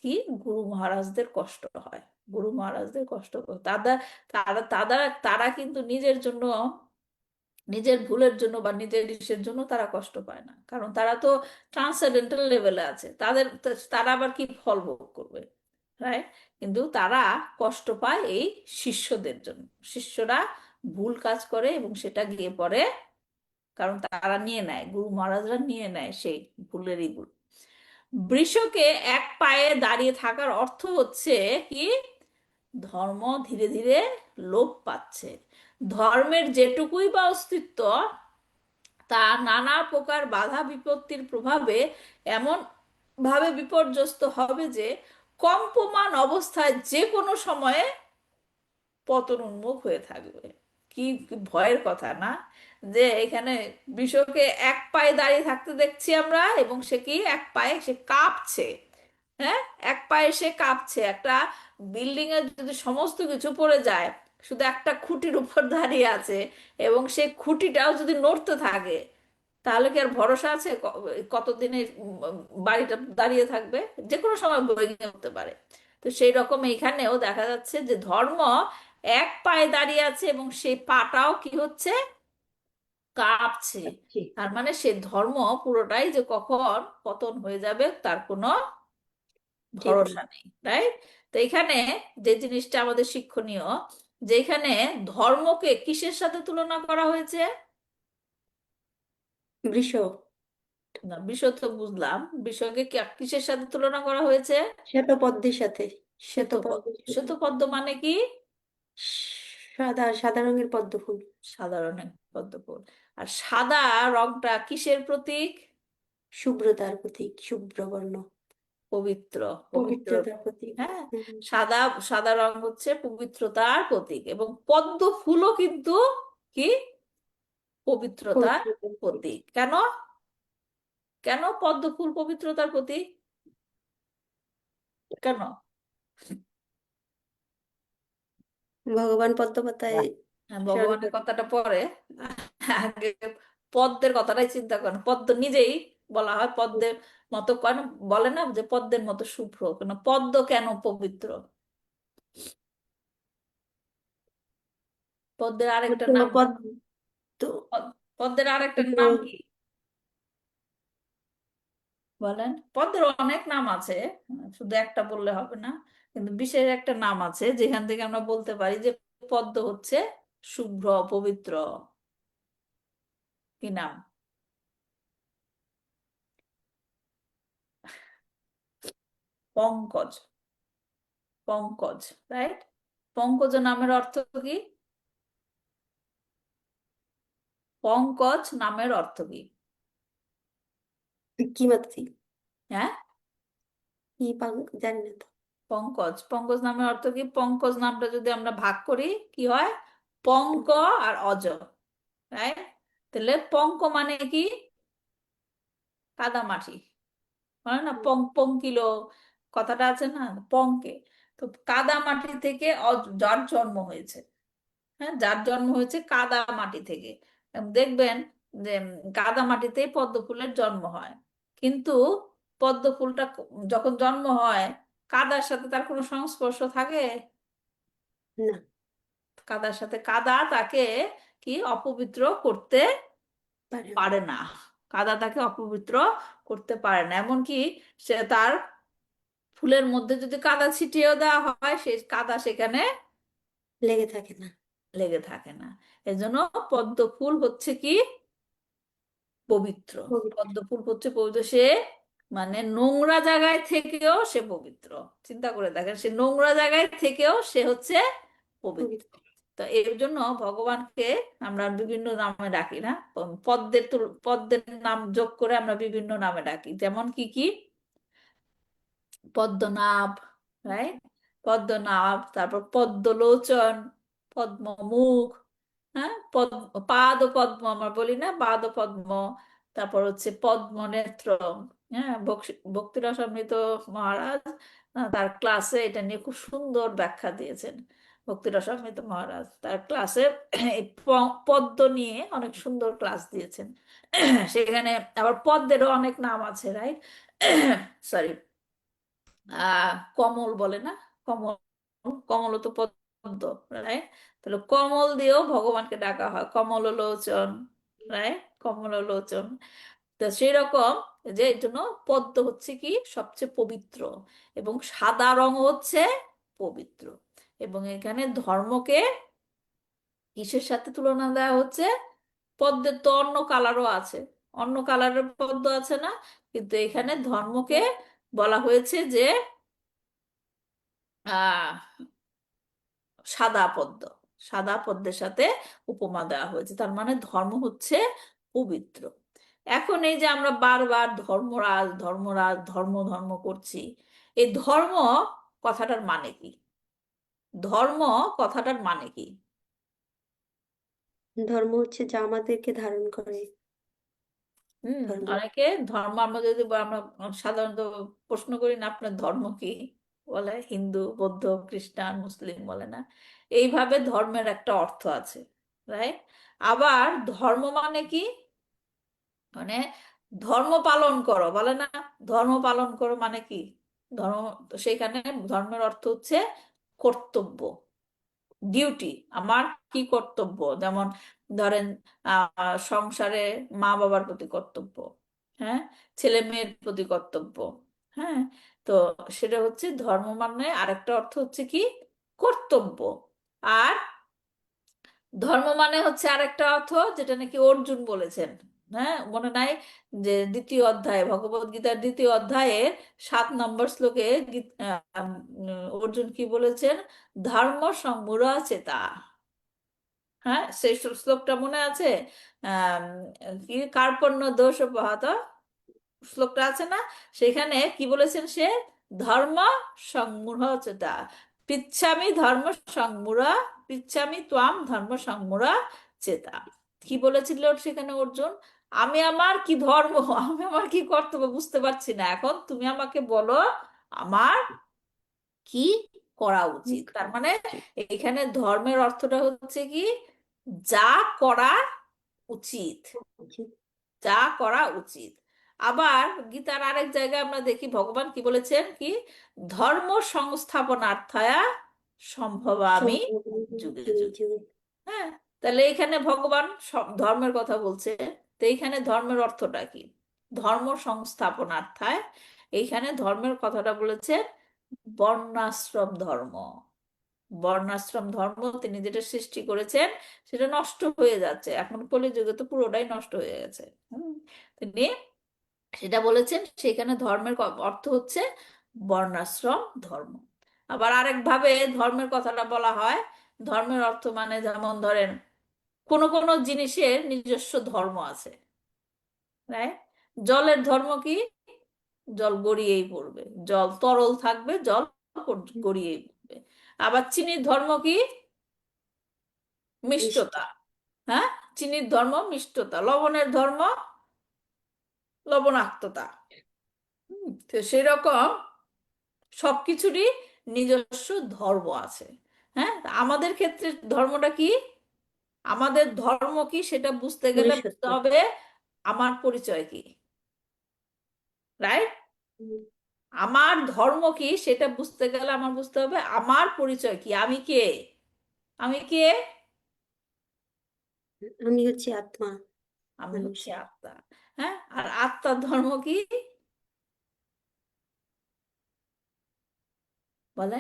কি গুরু মহারাজদের কষ্ট হয়। গুরু মহারাজদের কষ্ট হয়। তারা তারা তারা তারা কিন্তু নিজের জন্য, নিজের ভুলের জন্য বা নিজের ইসের জন্য তারা কষ্ট পায় না, কারণ তারা তো ট্রান্সেন্ডেন্টাল লেভেলে আছে। তারা আবার কি ফল ভোগ করবে, রাইট? কিন্তু তারা কষ্ট পায় এই শিষ্যদের জন্য। শিষ্যরা ভুল কাজ করে এবং সেটা গিয়ে পড়ে, কারণ তারা নিয়ে নেয়, গুরু মহারাজরা নিয়ে নেয় সেই ভুলেরই ভুল। বৃষকে এক পায়ে দাঁড়িয়ে থাকার অর্থ হচ্ছে কি, ধর্ম ধীরে ধীরে লোপ পাচ্ছে। ধর্মের যেটুকুই বা অস্তিত্ব তা নানা প্রকার বাধা বিপত্তির প্রভাবে এমন ভাবে বিপর্যস্ত হবে যে কম্পমান অবস্থায় যে কোনো সময়ে পতন উন্মুখ হয়ে থাকবে। কি কি ভয়ের কথা না, যে এখানে বিশ্বকে এক পায়ে দাঁড়িয়ে থাকতে দেখছি আমরা, এবং সে কি এক পায়ে সে কাঁপছে। হ্যাঁ, এক পায়ে সে কাঁপছে। একটা বিল্ডিং এর যদি সমস্ত কিছু পড়ে যায়, শুধু একটা খুঁটির উপর দাঁড়িয়ে আছে, এবং সেই খুঁটিটাও যদি নড়তে থাকে, তাহলে কি আর ভরসা আছে কতদিনে বাড়িটা দাঁড়িয়ে থাকবে? যে কোনো সময় ভেঙে উঠতে পারে। তো সেই রকম এখানেও দেখা যাচ্ছে যে ধর্ম এক পায়ে দাঁড়িয়ে আছে এবং সেই পাটাও কি হচ্ছে, কাঁপছে। আচ্ছা, তার মানে সে ধর্ম পুরোটাই যে কখন পতন হয়ে যাবে তার কোনো ঠিক না। ভরসা নেই, রাইট? তো এখানে যে জিনিসটা আমাদের শিক্ষণীয়, যে এখানে ধর্মকে কিসের সাথে তুলনা করা হয়েছে? বৃষ, না, বিশ্ব তো বুঝলাম, বিশ্বকে কিসের সাথে তুলনা করা হয়েছে? শ্বেতপদ্মের সাথে, শ্বেতপদ্ম। শ্বেতপদ্মের সাথে। শ্বেতপদ্ম মানে কি? সাদা, সাদা রঙের পদ্ম ফুল। সাধারণ এক পদ্ম ফুল। আর সাদা রংটা কিসের প্রতীক? শুভ্রতার প্রতীক, শুভ্রবর্ণ, পবিত্র, পবিত্র। পবিত্রতার প্রতীক। হ্যাঁ, হুম, সাদা, সাদা রং হচ্ছে পবিত্রতার প্রতীক, এবং পদ্ম ফুলও কিন্তু কি, পবিত্রতার পবিত্রতার প্রতীক। প্রতীক। কেন? কেন পদ্ম ফুল পবিত্রতার প্রতীক? কেন? ভগবান পদ্ম পাতায় হ্যাঁ, শয়ন ভগবানের করে। কথাটা পরে, আগে পদ্মের কথাটাই চিন্তা করেন। পদ্ম নিজেই বলা হয় পদ্মের মতো, কেন বলে না যে পদ্মের মতো শুভ্র? কেন পদ্ম কেন পবিত্র? পদ্মের আরেকটা নাম কি? পদ্ম, পদ্মের আরেকটা পদ্ম, নাম কি বলেন? পদ্মের অনেক নাম আছে, শুধু একটা বললে হবে না। কিন্তু বিশেষ একটা নাম আছে যেখান থেকে আমরা বলতে পারি যে পদ্ম হচ্ছে শুভ্র, পবিত্র। কি নাম? পঙ্কজ। পঙ্কজ, রাইট? পঙ্কজ নামের অর্থ কি? পঙ্কজ নামের অর্থ কি? কি মাতাজি, হ্যাঁ, কি জানি না তো। পঙ্কজ। পঙ্কজ নামের অর্থ কি? পঙ্কজ নামটা যদি আমরা ভাগ করি কি হয়? পঙ্ক আর অজ, রাইট? তাহলে পঙ্ক মানে কি? কাদামাটি, মানে না, পঙ্কিল কথাটা আছে না, পঙ্কে। তো কাদা মাটি থেকে যার জন্ম হয়েছে। হ্যাঁ, যার জন্ম হয়েছে কাদা মাটি থেকে। দেখবেন যে কাদা মাটিতেই পদ্ম ফুলের জন্ম হয়। কিন্তু পদ্ম ফুলটা যখন জন্ম হয়, কাদার সাথে তার কোনো সংস্পর্শ থাকে? না, কাদার সাথে কাদা তাকে কি অপবিত্র করতে পারে না। পারে না। কাদা তাকে অপবিত্র করতে পারে না। এমনকি সে তার ফুলের মধ্যে যদি কাদা ছিটিয়েও দেওয়া হয় সেই কাদা সেখানে লেগে থাকে না। লেগে থাকে না। এজন্য পদ্ম ফুল হচ্ছে কি পবিত্র। পবিত্র। পদ্ম ফুল হচ্ছে পবিত্র। সে মানে নোংরা জায়গায় থেকেও সে পবিত্র। চিন্তা করে দেখেন, সে নোংরা জায়গায় থেকেও সে হচ্ছে পবিত্র। পবিত্র। তো এর জন্য ভগবানকে আমরা বিভিন্ন নামে ডাকি না, পদ্মের নাম যোগ করে আমরা বিভিন্ন নামে ডাকি। যেমন কি কি, পদ্মনাভ, রাইট, পদ্মনাভ, তারপর পদ্মলোচন, পদ্মমুখ, হ্যাঁ, পাদ ও পদ্ম আমরা বলি না, পাদ ও পদ্ম। তারপর হচ্ছে পদ্মনেত্র। হ্যাঁ, ভক্তিরসামৃত মহারাজ তার ক্লাসে এটা নিয়ে খুব সুন্দর ব্যাখ্যা দিয়েছেন। ভক্তিরসামৃত মহারাজ তার ক্লাসে এই পদ্ম নিয়ে অনেক সুন্দর ক্লাস দিয়েছেন। সেখানে আবার পদ্মেরও অনেক নাম আছে, রাইট। সরি, কমল বলে না, কমল, কমল তো পদ্ম, রাইট। তাহলে কমল দিয়েও ভগবানকে ডাকা হয়, কমল লোচন, রাইট, কমল লোচন। তো সেই রকম, যে এর জন্য পদ্ম হচ্ছে কি সবচেয়ে পবিত্র, এবং সাদা রং হচ্ছে পবিত্র। এবং এখানে ধর্মকে কিসের সাথে তুলনা দেওয়া হচ্ছে? পদ্মের তো অন্য কালারও আছে, অন্য কালারের পদ্ম আছে না, কিন্তু এখানে ধর্মকে বলা হয়েছে যে আহ সাদা পদ্ম, সাদা পদ্মের সাথে উপমা দেওয়া হয়েছে। তার মানে ধর্ম হচ্ছে পবিত্র। এখন এই যে আমরা বারবার ধর্মরাজ ধর্মরাজ ধর্ম ধর্ম করছি, এই ধর্ম কথাটার মানে কি? ধর্ম কথাটার মানে কি? ধর্ম হচ্ছে যা আমাদেরকে ধারণ করে। ধর্ম। অনেকে ধর্ম, আমরা যদি আমরা সাধারণত প্রশ্ন করি না আপনার ধর্ম কি, বলে হিন্দু, বৌদ্ধ, খ্রিস্টান, মুসলিম, বলে না। এইভাবে ধর্মের একটা অর্থ আছে, রাইট। আবার ধর্ম মানে কি, মানে ধর্ম পালন করো বলে না, ধর্ম পালন করো মানে কি? ধর্ম, তো সেখানে ধর্মের অর্থ হচ্ছে কর্তব্য, ডিউটি। আমার কি কর্তব্য, যেমন ধরেন সংসারে মা বাবার প্রতি কর্তব্য, হ্যাঁ, ছেলে মেয়ের প্রতি কর্তব্য, হ্যাঁ। তো সেটা হচ্ছে ধর্ম, মানে আরেকটা অর্থ হচ্ছে কি কর্তব্য। আর ধর্ম মানে হচ্ছে আরেকটা অর্থ, যেটা নাকি অর্জুন বলেছেন, হ্যাঁ, মনে নাই? যে দ্বিতীয় অধ্যায়, ভগবদ গীতার দ্বিতীয় অধ্যায়ের 7 নম্বর শ্লোকে অর্জুন কি বলেছেন? ধর্ম সম্মূঢ় চেতা। হ্যাঁ, সেই শ্লোকটা মনে আছে? আহ কি, কার্পণ্য দোষ উপহত, শ্লোকটা আছে না? সেখানে কি বলেছেন সে? ধর্ম সংমূঢ়চেতা, পিচ্ছামি ধর্ম সংমূঢ়, পিচ্ছামি ত্বাম ধর্ম সংমূঢ় চেতা। কি বলেছিল সেখানে অর্জুন? আমি আমার কি ধর্ম, আমি আমার কি কর্তব্য বুঝতে পারছি না, এখন তুমি আমাকে বলো আমার কি করা উচিত। তার মানে এখানে ধর্মের অর্থটা হচ্ছে কি যা করা উচিত, যা করা উচিত। আবার গীতার আরেক জায়গায় আমরা দেখি ভগবান কি বলেছেন, কি ধর্ম সংস্থাপনার্থায়া সম্ভবামি যুগে যুগে যুগে। যুগে। হ্যাঁ, তাহলে এখানে ভগবান সব ধর্মের কথা বলছে। তো এইখানে ধর্মের অর্থটা কি? ধর্ম সংস্থাপনার্থায়, এইখানে ধর্মের কথাটা বলেছে বর্ণাশ্রম ধর্ম। বর্ণাশ্রম ধর্ম তিনি যেটা সৃষ্টি করেছেন সেটা নষ্ট হয়ে যাচ্ছে, এখন কলিযুগে তো পুরোটাই নষ্ট হয়ে গেছে। তিনি সেটা বলেছেন, সেখানে ধর্মের অর্থ হচ্ছে বর্ণাশ্রম ধর্ম। আবার আরেক ভাবে ধর্মের কথাটা বলা হয়, ধর্মের অর্থ মানে যেমন ধরেন কোনো কোনো জিনিসের নিজস্ব ধর্ম আছে, রাইট। জলের ধর্ম কি? জল গড়িয়েই পড়বে, জল তরল থাকবে, জল গড়িয়েই পড়বে। আবার চিনির ধর্ম কি? মিষ্টি। মিষ্টতা। হ্যাঁ, চিনির ধর্ম মিষ্টতা, লবণের ধর্ম লবণাক্ততা। তো সেরকম সবকিছুরই নিজস্ব ধর্ম আছে। হ্যাঁ, তা আমাদের ক্ষেত্রে ধর্মটা কি? আমাদের ধর্ম কি সেটা বুঝতে গেলে বুঝতে মনুষ্যত্ব। হবে আমার পরিচয় কি, রাইট। হুম। আমার ধর্ম কি সেটা বুঝতে গেলে আমার বুঝতে হবে আমার পরিচয় কি, আমি কে, আমি কে, আমি হচ্ছে আত্মা। আমি হচ্ছে মানুষের। আত্মা। হ্যাঁ, আর আত্মার ধর্ম কি? বলে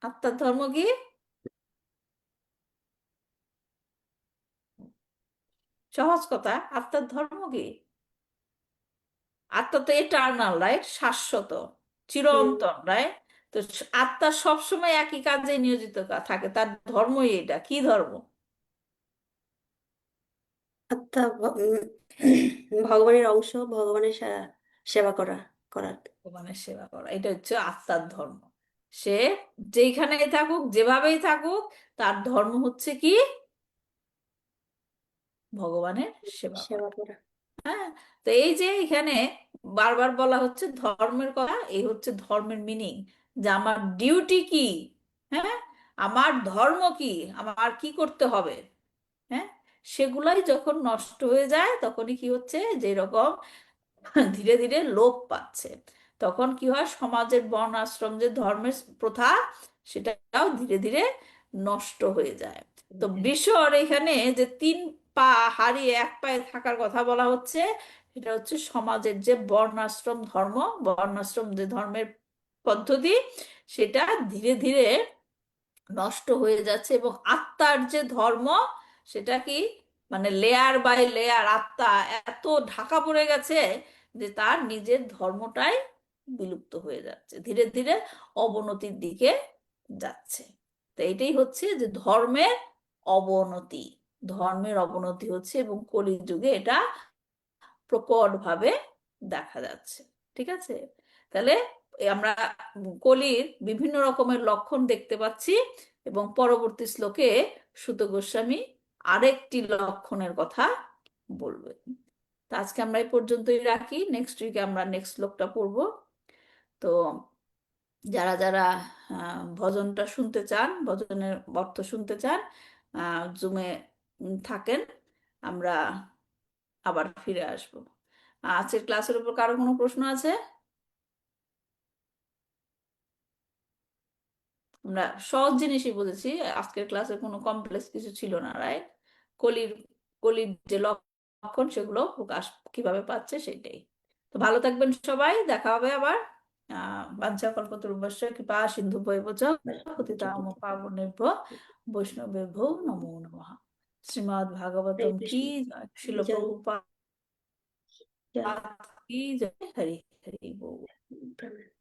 আত্মার ধর্ম কি? সহজ কথা, আত্মার ধর্ম কি? আত্মা তো এটার্নাল, রাইট? শাশ্বত, হুম। চিরন্তন, রাইট? তো আত্মা সবসময় একই কাজে নিয়োজিত থাকে, তার ধর্মই এটা। কি ধর্ম? আত্মা ভগবানের অংশ, ভগবানের সেবা করার। ভগবানের সেবা করা, এটা হচ্ছে আত্মার ধর্ম। সে যেখানেই থাকুক, যেভাবেই থাকুক, তার ধর্ম হচ্ছে কি? ভগবানের সেবা সেবা করা। করা। হ্যাঁ। তো এই যে এখানে বারবার বলা হচ্ছে ধর্মের কথা, এই হচ্ছে ধর্মের মিনিং, যে আমার ডিউটি কি, হ্যাঁ, আমার ধর্ম কি, আমার কি করতে হবে। হ্যাঁ, সেগুলাই যখন নষ্ট হয়ে যায় তখনই কি হচ্ছে, যে রকম ধীরে ধীরে লোপ পাচ্ছে, তখন কি হয়, সমাজের বর্ণ আশ্রম যে ধর্মের প্রথা, সেটাও ধীরে ধীরে নষ্ট হয়ে যায়। তো বিশ্বর এখানে যে 3 পা হারিয়ে 1 পায়ে থাকার কথা বলা হচ্ছে, এটা হচ্ছে সমাজের যে বর্ণাশ্রম ধর্ম, বর্ণাশ্রম যে ধর্মের পদ্ধতি, সেটা ধীরে ধীরে নষ্ট হয়ে যাচ্ছে, এবং আত্মার যে ধর্ম, সেটা কি, মানে লেয়ার বাই লেয়ার আত্মা এত ঢাকা পড়ে গেছে যে তার নিজের ধর্মটাই বিলুপ্ত হয়ে যাচ্ছে, ধীরে ধীরে অবনতির দিকে যাচ্ছে। তো এটাই হচ্ছে যে ধর্মের অবনতি, ধর্মের অবনতি হচ্ছে, এবং কলিযুগে এটা প্রকটভাবে দেখা যাচ্ছে। ঠিক আছে? তাহলে আমরা কলির বিভিন্ন রকমের লক্ষণ দেখতে পাচ্ছি, এবং পরবর্তী শ্লোকে সুত গোস্বামী আরেকটি লক্ষণের কথা বলবেন। তো আজকে আমরা এই পর্যন্তই রাখি, নেক্সট উইকে আমরা নেক্সট শ্লোকটা পড়বো। তো যারা যারা ভজনটা শুনতে চান, ভজনের অর্থ শুনতে চান, জুমে থাকেন, আমরা আবার ফিরে আসবো। আজকের ক্লাসের উপর কারো কোনো প্রশ্ন আছে? আমরা সহজ জিনিসই বুঝেছি, আজকের ক্লাসে কোনো কমপ্লেক্স কিছু ছিল না, রাইট? কলির কলির যে লক্ষণ, সেগুলো প্রকাশ কিভাবে পাচ্ছে সেটাই। তো ভালো থাকবেন সবাই, দেখা হবে আবার। বাঞ্ছা কল্পতরুভ্যশ্চ কৃপা সিন্ধু ভৈবচ পতিতাম পাবনেভ্যো বৈষ্ণবেভ্যো নমো নমঃ। শ্রীমদ্ হরে ভাগবতম কি কৃষ্ণ। জয়, শিল জয় প্রভুপাদ জয়। কি জয়, হরি হরি বল। প্রণাম।